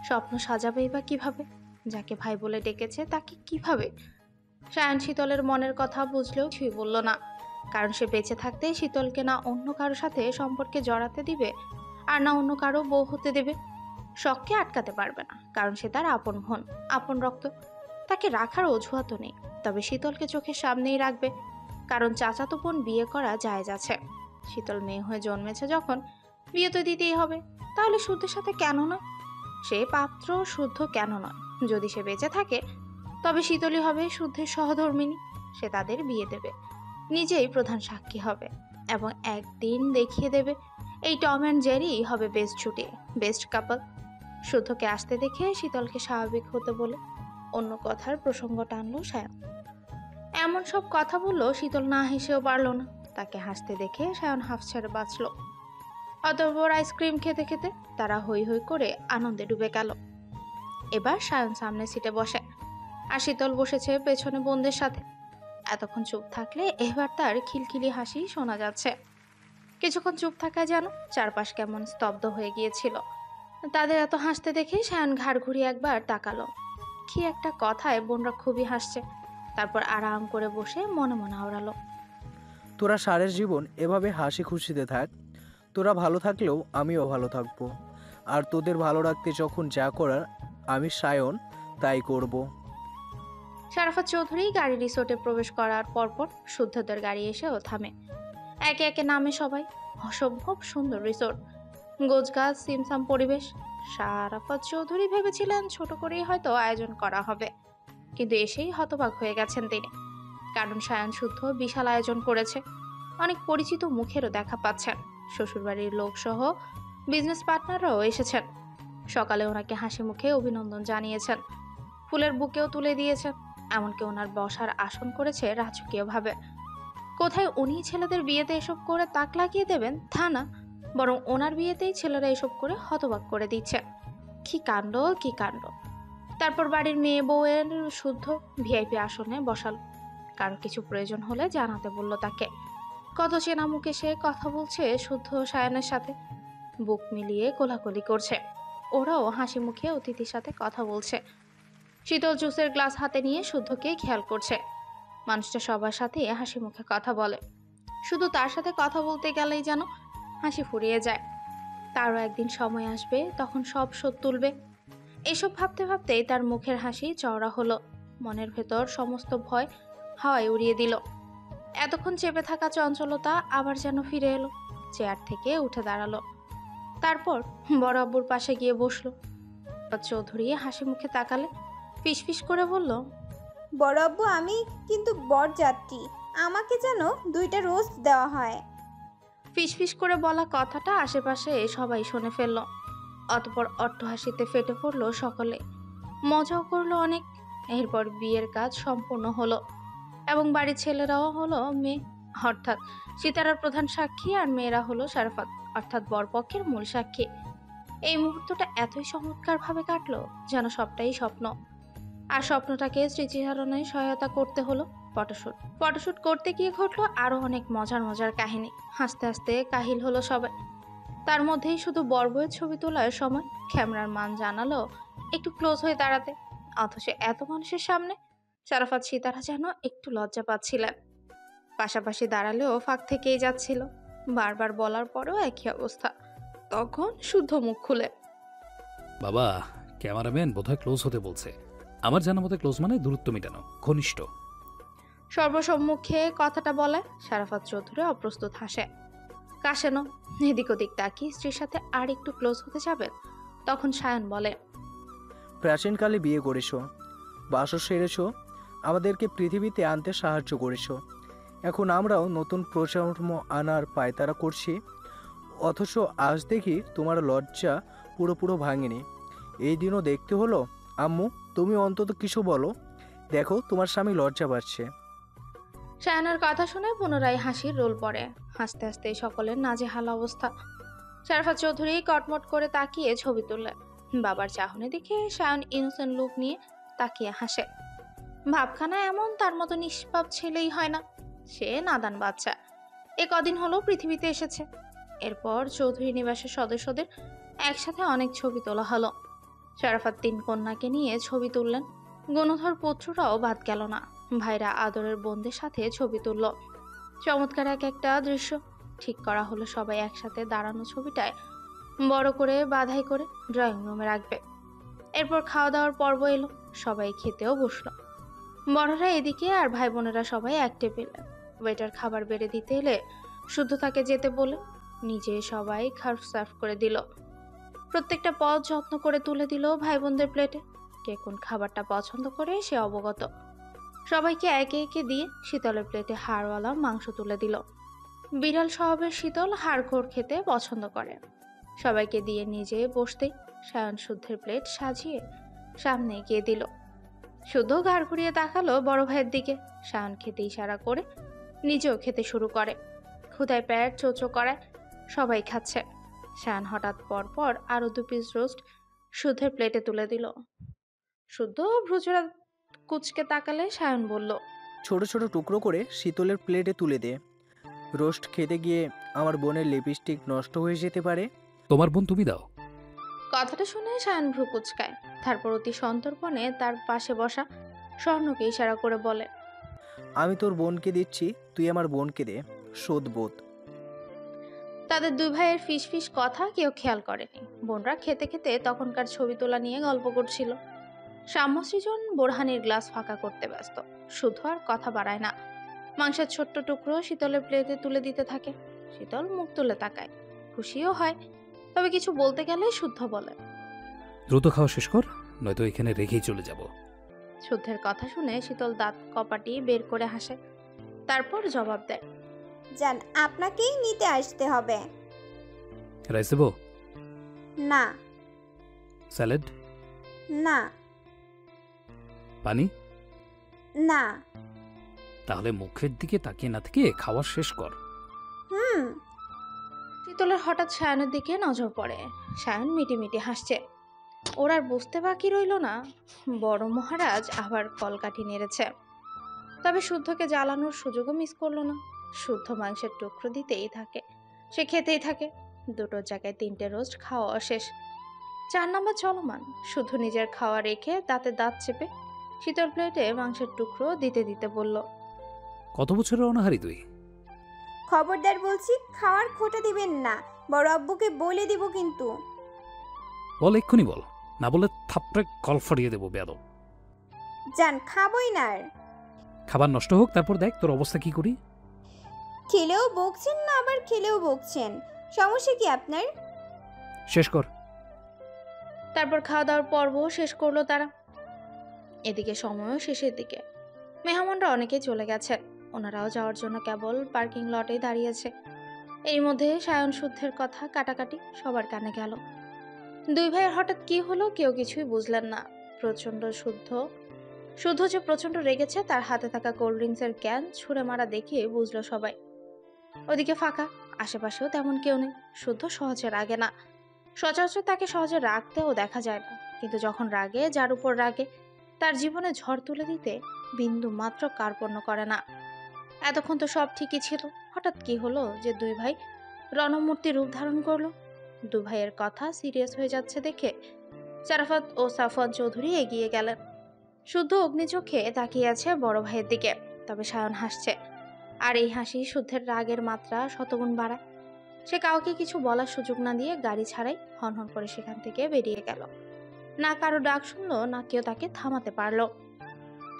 স্বপ্ন সাজাবেই বা কিভাবে? যাকে ভাই বলে ডেকেছে তাকে কিভাবে? সায়ন শীতলের মনের কথা বুঝলেও ছুঁই বলল না, কারণ সে বেঁচে থাকতে শীতলকে না অন্য কারো সাথে সম্পর্কে জড়াতে দিবে, আর না অন্য কারো বউ হতে দেবে। শখকে আটকাতে পারবে না, কারণ সে তার আপন বোন, আপন রক্ত। তাকে রাখার অজুহাতও নেই, তবে শীতলকে চোখের সামনেই রাখবে, কারণ চাচাতো বোন বিয়ে করা জায়েজ আছে। শীতল মেয়ে হয়ে জন্মেছে যখন, বিয়ে তো দিতেই হবে। তাহলে শুদ্ধের সাথে কেন নয়? সে পাত্র, শুদ্ধ কেন নয়? যদি সে বেঁচে থাকে তবে শীতলই হবে শুদ্ধের সহধর্মিনী। সে তাদের বিয়ে দেবে, নিজেই প্রধান সাক্ষী হবে, এবং একদিন দেখিয়ে দেবে এই টম অ্যান্ড জেরি হবে বেস্ট জুটি, বেস্ট কাপল। শুদ্ধকে আসতে দেখে শীতলকে স্বাভাবিক হতে বলে অন্য কথার প্রসঙ্গ টানলো সায়ন। এমন সব কথা বললো, শীতল না হেসেও পারল না। তাকে হাসতে দেখে সায়ন হাফ ছেড়ে বাঁচল। অতঃপর আইসক্রিম খেতে খেতে তারা হই হই করে আনন্দে ডুবে গেল। এবার সায়ন সামনে সিটে বসে, আর শীতল বসেছে পেছনে বোনদের সাথে। এতক্ষণ চুপ থাকলে এবার তার খিলখিলি হাসি শোনা যাচ্ছে। কিছুক্ষণ চুপ থাকায় যেন চারপাশ কেমন স্তব্ধ হয়ে গিয়েছিল। তাদের এত হাসতে দেখে সায়ন ঘাড় ঘুরিয়ে একবার তাকালো। কি একটা কথায় বোনরা খুবই হাসছে। তারপর আরাম করে বসে মনে মনে আওড়ালো, তোরা সারের জীবন এভাবে হাসি খুশিতে থাক। তোরা ভালো থাকলেও আমিও ভালো থাকবো। আর তোদের ভালো রাখতে যখন যা করার আমি সায়ন তাই করব। শারাফত চৌধুরী গাড়ি রিসোর্টে প্রবেশ করার পরপর শুদ্ধদের গাড়ি এসেও থামে। একে একে নামে সবাই। অসম্ভব সুন্দর রিসোর্ট, গোছগাছ, সিমসাম পরিবেশ। শারাফত চৌধুরী ভেবেছিলেন ছোট করেই হয়তো আয়োজন করা হবে, কিন্তু এসেই হতবাক হয়ে গেছেন তিনি। কারণ সায়ন শুদ্ধ বিশাল আয়োজন করেছে। অনেক পরিচিত মুখেরও দেখা পাচ্ছেন। শ্বশুরবাড়ির লোকসহ বিজনেস পার্টনাররাও এসেছেন। সকালে ওনাকে হাসি মুখে অভিনন্দন জানিয়েছেন, ফুলের বুকেও তুলে দিয়েছেন। এমনকি ওনার বসার আসন করেছে রাজকীয়ভাবে। কোথায় উনি ছেলেদের বিয়েতে এসব করে তাক লাগিয়ে দেবেন তা না, বরং ওনার বিয়েতেই ছেলেরা এসব করে হতবাক করে দিচ্ছে। কি কাণ্ড, কি কাণ্ড! তারপর বাড়ির মেয়ে বউয়ের শুদ্ধ ভিআইপি আসনে বসাল। কারো কিছু প্রয়োজন হলে জানাতে বলল তাকে। কত চেনা মুখে সে কথা বলছে শুদ্ধ সায়নের সাথে, বুক মিলিয়ে কোলাকুলি করছে। ওরাও হাসি মুখে অতিথির সাথে কথা বলছে। শীতল জুসের গ্লাস হাতে নিয়ে শুদ্ধকে খেয়াল করছে। মানুষটা সবার সাথে হাসি মুখে কথা বলে, শুধু তার সাথে কথা বলতে গেলেই যেন হাসি ফুরিয়ে যায়। তারও একদিন সময় আসবে, তখন সব শোধ তুলবে। এসব ভাবতে ভাবতেই তার মুখের হাসি চওড়া হলো। মনের ভেতর সমস্ত ভয় হাওয়ায় উড়িয়ে দিল। এতক্ষণ চেপে থাকা চঞ্চলতা আবার যেন ফিরে এলো। চেয়ার থেকে উঠে দাঁড়ালো, তারপর বড় আব্বুর পাশে গিয়ে বসলো। চৌধুরী হাসি মুখে তাকালে ফিসফিস করে বলল, বড় আব্বু আমি কিন্তু বরযাত্রী, আমাকে যেন 2টা রোস্ট দেওয়া হয়। ফিসফিস করে বলা কথাটা আশেপাশে সবাই শুনে ফেলল। অতপর অট্টহাসিতে ফেটে পড়লো সকলে, মজাও করলো অনেক। এরপর বিয়ের কাজ সম্পূর্ণ হলো এবং বাড়ির ছেলেরাও হলো মেয়ে অর্থাৎ সিতারার প্রধান সাক্ষী, আর মেয়েরা হলো শারাফাত অর্থাৎ বরপক্ষের মূল সাক্ষী। এই মুহূর্তটা এতই চমৎকারভাবে কাটলো যেন সবটাই স্বপ্ন। আর স্বপ্নটাকে স্মৃতিচারণে সহায়তা করতে হলো ফটোশুট করতে গিয়ে ঘটলো আরো অনেক মজার মজার কাহিনী। হাসতে হাসতে কাহিল হলো সবাই। তার মধ্যেই শুধু বরবউয়ের ছবি তোলার সময় ক্যামেরার মান জানালো একটু ক্লোজ হয়ে দাঁড়াতে, অথচ এত মানুষের সামনে শারাফাত সিতারা যেন একটু লজ্জা পাচ্ছিলেন। পাশাপাশি দাঁড়ালেও ফাঁক থেকেই যাচ্ছিল, বারবার বলার পরেও একই অবস্থা। তখন শুদ্ধ মুখ খুলে, বাবা, ক্যামেরাম্যান বোধহয় ক্লোজ হতে বলছে। আমার জানা মতে ক্লোজ মানে দূরত্ব মেটানো, ঘনিষ্ঠ। সর্বসম্মুখে কথাটা বলায় শারাফাত চৌধুরী অপ্রস্তুত হাসে। কাশেনো এদিক ওদিক তাকিয়ে স্ত্রীর সাথে আর একটু ক্লোজ হতে যাবেন, তখন সায়ন বলে, প্রাচীনকালে বিয়ে করেছো, বাসর সেরেছো, আমাদেরকে পৃথিবীতে আনতে সাহায্য করেছো। এখন আমরাও নতুন প্রজন্ম আনার পায়তারা করছি, অথচ আজ দেখি তোমার লজ্জা পুরো ভাঙেনি। এই দিনও দেখতে হলো। আম্মু, তুমি অন্তত কিছু বলো, দেখো তোমার স্বামী লজ্জা পাচ্ছে। সায়নের কথা শুনে পুনরায় হাসির রোল পড়ে। হাসতে হাসতে সকলের নাজেহাল অবস্থা। শারাফাত চৌধুরী কটমট করে তাকিয়ে ছবি তুললেন। বাবার চাহনি দেখে সায়ন ইনোসেন্ট লুক নিয়ে তাকিয়ে হাসে। ভাবখানা এমন, তার মতো নিষ্পাপ ছেলেই হয় না। সে নাদান বাচ্চা, কদিন হলো পৃথিবীতে এসেছে। এরপর চৌধুরী নিবাসের সদস্যদের একসাথে অনেক ছবি তোলা হলো। শারাফাত 3 কন্যাকে নিয়ে ছবি তুললেন। গুণধর পুত্ররাও বাদ গেল না। ভাইরা আদরের বোনদের সাথে ছবি তুলল। চমৎকার একটা দৃশ্য। ঠিক করা হলো সবাই একসাথে দাঁড়ানো ছবিটায় বড় করে বাধাই করে ড্রয়িং রুমে রাখবে। এরপর খাওয়া দাওয়ার পর্ব এলো, সবাই খেতেও বসলো। বড়রা এদিকে আর ভাই বোনেরা সবাই এক টেবিলে। ওয়েটার খাবার বেড়ে দিতে এলে শুদ্ধ তাকে যেতে বলে নিজে সবাই খাবার সার্ভ করে দিল। প্রত্যেকটা পদ যত্ন করে তুলে দিল ভাই বোনদের প্লেটে। কে কোন খাবারটা পছন্দ করে সে অবগত। সবাইকে একে একে দিয়ে শীতলের প্লেটে হাড়ওয়ালা মাংস তুলে দিল। বিড়াল স্বভাবের শীতল হাড়খোর খেতে পছন্দ করে। সবাইকে দিয়ে নিজে বসতেই সায়ন শুদ্ধের প্লেট সাজিয়ে সামনে এগিয়ে দিল। শুদ্ধ ঘাড় ঘুরিয়ে তাকালো বড় ভাইয়ের দিকে। সায়ন খেতে ইশারা করে নিজেও খেতে শুরু করে। ক্ষুধায় পেট চোচো করায় সবাই খাচ্ছে। সায়ন হঠাৎ পর আরো 2 পিস রোস্ট শুদ্ধের প্লেটে তুলে দিল। শুদ্ধ ভ্রুচড়া কুচকে তাকালে সায়ন বলল, ছোট ছোট টুকরো করে শীতলের প্লেটে তুলে দে। রোস্ট খেতে গিয়ে আমার বোনের লিপস্টিক নষ্ট হয়ে যেতে পারে। তোমার বোন তুমি দাও। কথাটা শুনে সায়ন ভ্রু কুচকায়। তারপর অতি সন্তর্পণে তার পাশে বসা স্বর্ণকে ইশারা করে বলে, আমি তোর বোনকে দিচ্ছি, তুই আমার বোনকে দে। শোধবোধ। তাদের 2 ভাইয়ের ফিস কথা কেউ খেয়াল করেনি। বোনরা খেতে খেতে তখনকার ছবি তোলা নিয়ে গল্প করছিল। সাম্য সৃজন বোরহানির গ্লাস ফাঁকা করতে ব্যস্ত। শুদ্ধ আর কথা বাড়ায় না। মাংসের ছোট্ট টুকরো শীতলের প্লেটে তুলে দিতে থাকে। শীতল মুখ তুলে তাকায়, খুশিও হয়, তবে কিছু বলতে গেলে শুদ্ধ বলে, দ্রুত খাওয়া শেষ কর, নয়তো এখানে রেখেই চলে যাব। শুদ্ধের কথা শুনে শীতল দাঁত কপাটি বের করে হাসে। তারপর জবাব দেয়, জান, আপনাকেই নিতে আসতে হবে। রাইস দেবো? না। স্যালাড? না। পানি? না। তাহলে মুখের দিকে তাকিয়ে না থেকে খাওয়া শেষ কর। শীতলের হঠাৎ সায়নের দিকে নজর পড়ে। সায়ন মিটিমিটি হাসছে। ওর আর বুঝতে বাকি রইল না বড় মহারাজ আবার কলকাঠি নেড়েছে। তবে শুদ্ধকে জ্বালানোর সুযোগও মিস করলো না। শুদ্ধ মাংসের টুকরো দিতেই থাকে, সে খেতেই থাকে। 2টোর জায়গায় 3টে রোস্ট খাওয়া শেষ। 4 নম্বর চলমান। শুদ্ধ নিজের খাওয়া রেখে দাঁতে দাঁত চেপে শীতল প্লেটে মাংসের টুকরো দিতে দিতে বলল, কত বছরের অনাহারি তুই? খবরদার বলছি, খাওয়ার খোটা দিবেন না। বড় আব্বুকে বলে দিব কিন্তু। বল, এক্ষুনি বল, না বলে থাপড়ে কল ফাড়িয়ে দেবো বেয়াদব। জান, খাবই না আর। খাবার নষ্ট হোক, তারপর দেখ তোর অবস্থা কি করি। খেলেও বকছেন না, আবার খেলেও বকছেন, সমস্যা কি আপনার? শেষ কর। তারপর খাওয়া দাওয়ার পর্ব শেষ করলো তারা। এদিকে সময়ও শেষের দিকে। মেহমানরা অনেকেই চলে গেছে, ওনারাও যাওয়ার জন্য কেবল পার্কিং লটেই দাঁড়িয়েছে। এর মধ্যে সায়ন শুদ্ধের কথা কাটাকাটি সবার কানে গেল। দুই ভাইয়ের হঠাৎ কি হলো কেউ কিছুই বুঝলেন না। প্রচন্ড শুদ্ধ যে প্রচন্ড রেগেছে, তার হাতে থাকা কোল্ড ড্রিঙ্কসের ক্যান ছুঁড়ে মারা দেখে বুঝলো সবাই। ওদিকে ফাঁকা, আশেপাশেও তেমন কেউ নেই। শুদ্ধ সহজে রাগে না, সচরাচর তাকে সহজে রাগতেও দেখা যায় না, কিন্তু যখন রাগে, যার উপর রাগে, তার জীবনে ঝড় তুলে দিতে বিন্দু মাত্র কার্পণ্য করে না। এতক্ষণ তো সব ঠিকই ছিল, হঠাৎ কি হলো যে দুই ভাই রণমূর্তি রূপ ধারণ করলো? দু ভাইয়ের কথা সিরিয়াস হয়ে যাচ্ছে দেখে সারাফাত ও সাফওয়ান চৌধুরী এগিয়ে গেলেন। শুদ্ধ অগ্নিচোখে তাকিয়ে আছে বড় ভাইয়ের দিকে, তবে সায়ন হাসছে, আর এই হাসি শুদ্ধের রাগের মাত্রা শতগুণ বাড়ায়। সে কাউকে কিছু বলার সুযোগ না দিয়ে গাড়ি ছাড়াই হনহন করে সেখান থেকে বেরিয়ে গেল। না কারো ডাক শুনলো, না কেউ তাকে থামাতে পারলো।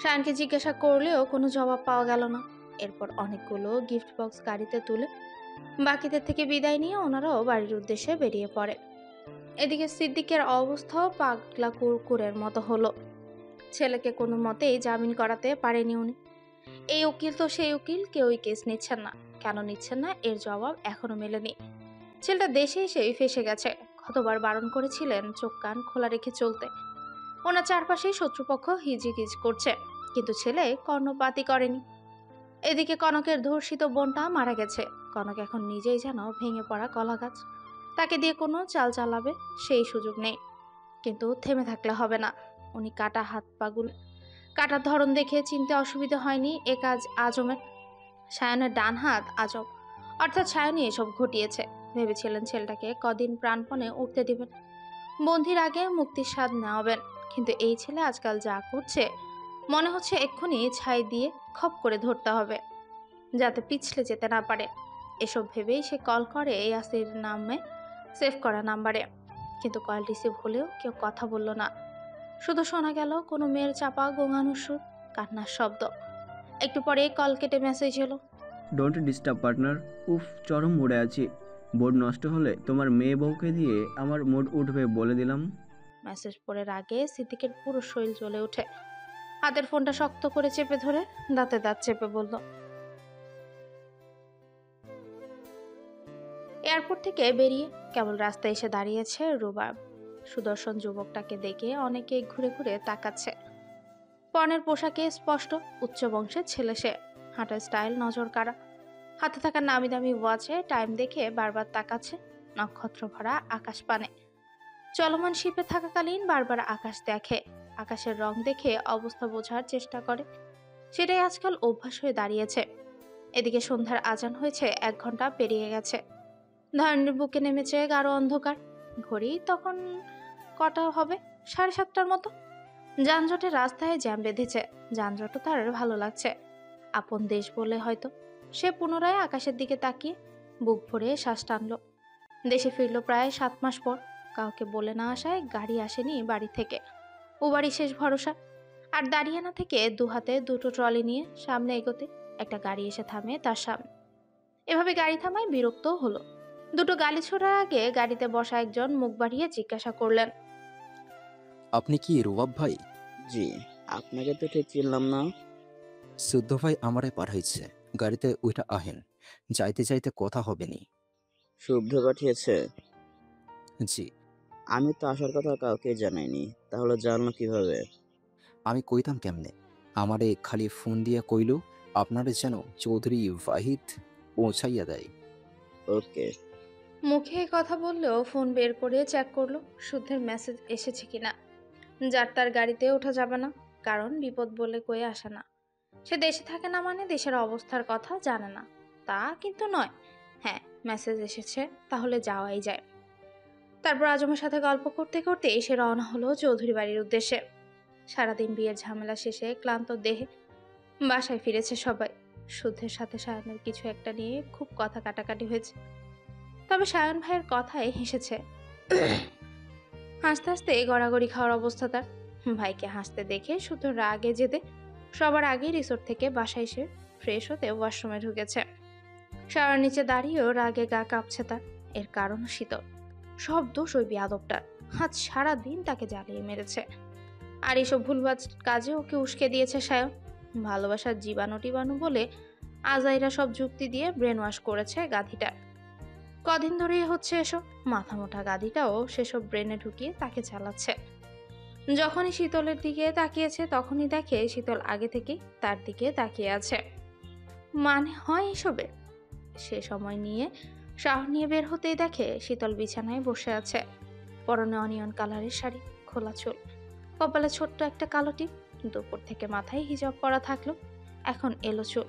সায়নকে জিজ্ঞাসা করলেও কোনো জবাব পাওয়া গেল না। এরপর অনেকগুলো গিফট বক্স গাড়িতে তুলে বাকিদের থেকে বিদায় নিয়ে ওনারাও বাড়ির উদ্দেশ্যে বেরিয়ে পড়ে। এদিকে সিদ্দিকের অবস্থাও পাগলা কুকুরের মতো হলো। ছেলেকে কোনো মতেই জামিন করাতে পারেনি উনি। এই উকিল তো সেই উকিল, কেউই কেস নিচ্ছেন না। কেন নিচ্ছেন না এর জবাব এখনো মেলেনি। ছেলেটা দেশে এসেই ফেসে গেছে। কতবার বারণ করেছিলেন চোখ কান খোলা রেখে চলতে। ওনার চারপাশেই শত্রুপক্ষ হিজিগিজ করছে, কিন্তু ছেলে কর্ণপাতই করেনি। এদিকে কনকের ধর্ষিত বোনটা মারা গেছে। কনক এখন নিজেই যেন ভেঙে পড়া কলা গাছ, তাকে দিয়ে কোনো চাল চালাবে সেই সুযোগ নেই। কিন্তু থেমে থাকলে হবে না। উনি কাটা হাত পাগুল, কাটার ধরন দেখে চিনতে অসুবিধা হয়নি এ কাজ আজমের। সায়নের ডান হাত আজম, অর্থাৎ সায়নই এসব ঘটিয়েছে। ভেবেছিলেন ছেলেটাকে কদিন প্রাণপণে উঠতে দিবেন, বন্ধির আগে মুক্তির স্বাদ নেওয়াবেন, কিন্তু এই ছেলে আজকাল যা করছে মনে হচ্ছে এক্ষুনি ছাই দিয়ে খপ করে ধরতে হবে, যাতে পিছলে যেতে না পারে। এসব ভেবেই সে কল করে ইয়াসির নামে সেভ করা নাম্বারে, কিন্তু কল রিসিভ হলেও কেউ কথা বলল না। শুধু শোনা গেল কোনো মেয়ের চাপা গোঙানোর সুর, কান্নার শব্দ। একটু পরে কল কেটে মেসেজ এলো, ডোন্ট ডিস্টার্ব পার্টনার। উফ, চরম মুডে আছি। মুড নষ্ট হলে তোমার মেয়ে বউকে দিয়ে আমার মুড উঠবে বলে দিলাম। মেসেজ পড়ার আগে সিদ্দিকের পুরো শরীর জ্বলে ওঠে। হাতের ফোনটা শক্ত করে চেপে ধরে দাঁতে দাঁত চেপে বলল। এয়ারপোর্ট থেকে বেরিয়ে কেবল রাস্তায় এসে দাঁড়িয়েছে রুবাব। সুদর্শন যুবকটাকে দেখে অনেকেই ঘুরে ঘুরে তাকাচ্ছে। পরনের পোশাকে স্পষ্ট উচ্চ বংশের ছেলে সে। হাঁটার স্টাইল নজর কাড়া। হাতে থাকা নামি দামি ওয়াচে টাইম দেখে বারবার তাকাচ্ছে নক্ষত্র ভরা আকাশ পানে। চলমান শিপে থাকাকালীন বারবার আকাশ দেখে, আকাশের রং দেখে অবস্থা বোঝার চেষ্টা করে। সেটাই আজকাল অভ্যাস হয়ে দাঁড়িয়েছে। এদিকে সন্ধ্যার আজান হয়েছে, 1 ঘন্টা পেরিয়ে গেছে। ধরনের বুকে নেমেছে গাঢ় অন্ধকার। ঘড়ি তখন কটা হবে? 7:30টার মতো। যানজটে রাস্তায় জ্যাম বেঁধেছে। যানজটও তার ভালো লাগছে, আপন দেশ বলে হয়তো। সে পুনরায় আকাশের দিকে তাকিয়ে বুক ভরে শ্বাস টানল। দেশে ফিরল প্রায় 7 মাস পর। কাউকে বলে না আসায় গাড়ি আসেনি বাড়ি থেকে। ও বাড়ি শেষ ভরসা। আর দাঁড়িয়ে না থেকে 2 হাতে 2টো ট্রলি নিয়ে সামনে এগোতে একটা গাড়ি এসে থামে তার সামনে। এভাবে গাড়ি থামায় বিরক্ত হলো। 2টো গালি ছোড়ার আগে গাড়িতে বসা একজন মুখ বাড়িয়ে জিজ্ঞাসা করলেন, আপনি কি রুবাব ভাই? জি, আপনাকে তো ঠিক চিনলাম না। শুদ্ধ ভাই আমারে পাঠাইছে, গাড়িতে ওইটা আহেন, যাইতে যাইতে কথা হবে নি। শুদ্ধ পাঠিয়েছে? জি। আমি তো আসার কথা কাউকে জানাইনি, তাহলে জানলো কিভাবে? আমি কইতাম কেমনে? আমারে খালি ফোন দিয়া কইল আপনারে যেন চৌধুরী ওয়াহিদ পৌঁছাইয়া দেয়। ওকে। মুখে কথা বললেও ফোন বের করে চেক করলো শুদ্ধের মেসেজ এসেছে কিনা। যার তার গাড়িতে ওঠা যাবে না, কারণ বিপদ বলে কয়ে আসে না। সে দেশে থাকে না মানে দেশের অবস্থার কথা জানে না তা কিন্তু নয়। হ্যাঁ, মেসেজ এসেছে, তাহলে যাওয়াই যায়। তারপর আজমের সাথে গল্প করতে করতে এসে রওনা হলো চৌধুরী বাড়ির উদ্দেশ্যে। সারাদিন বিয়ের ঝামেলা শেষে ক্লান্ত দেহে বাসায় ফিরেছে সবাই। শুদ্ধের সাথে সায়নের কিছু একটা নিয়ে খুব কথা কাটাকাটি হয়েছে, তবে সায়ন ভাইয়ের কথায় হেসেছে। হাসতে হাসতে গড়াগড়ি খাওয়ার অবস্থা তার। ভাইকে হাসতে দেখে শুধু রাগে যেতে সবার আগে রিসোর্ট থেকে বাসায় এসে ফ্রেশ হতে ওয়াশরুমে ঢুকেছে। সারার নিচে দাঁড়িয়েও রাগে গা কাঁপছে তার। এর কারণ শীতল। সব দোষ ওই বেয়াদবটার। আজ সারাদিন তাকে জ্বালিয়ে মেরেছে, আর এইসব ভুলভাল কাজে ওকে উস্কে দিয়েছে সায়ন। ভালোবাসার জীবাণু টিবাণু বলে আজাইরা সব যুক্তি দিয়ে ব্রেন ওয়াশ করেছে গাধিটার। কদিন ধরেই হচ্ছে এসব। মাথা মোটা গাধিটাও সেসব ব্রেনে ঢুকিয়ে তাকে চালাচ্ছে। যখনই শীতলের দিকে তাকিয়েছে তখনই দেখে শীতল আগে থেকেই তার দিকে তাকিয়ে আছে। মানে হয় এসবে? সে সময় নিয়ে সাহস নিয়ে বের হতেই দেখে শীতল বিছানায় বসে আছে। পরনে অনিয়ন কালারের শাড়ি, খোলা চুল, কপালে ছোট্ট একটা কালো টিপ। দুপুর থেকে মাথায় হিজাব পরা থাকলো, এখন এলো চুল।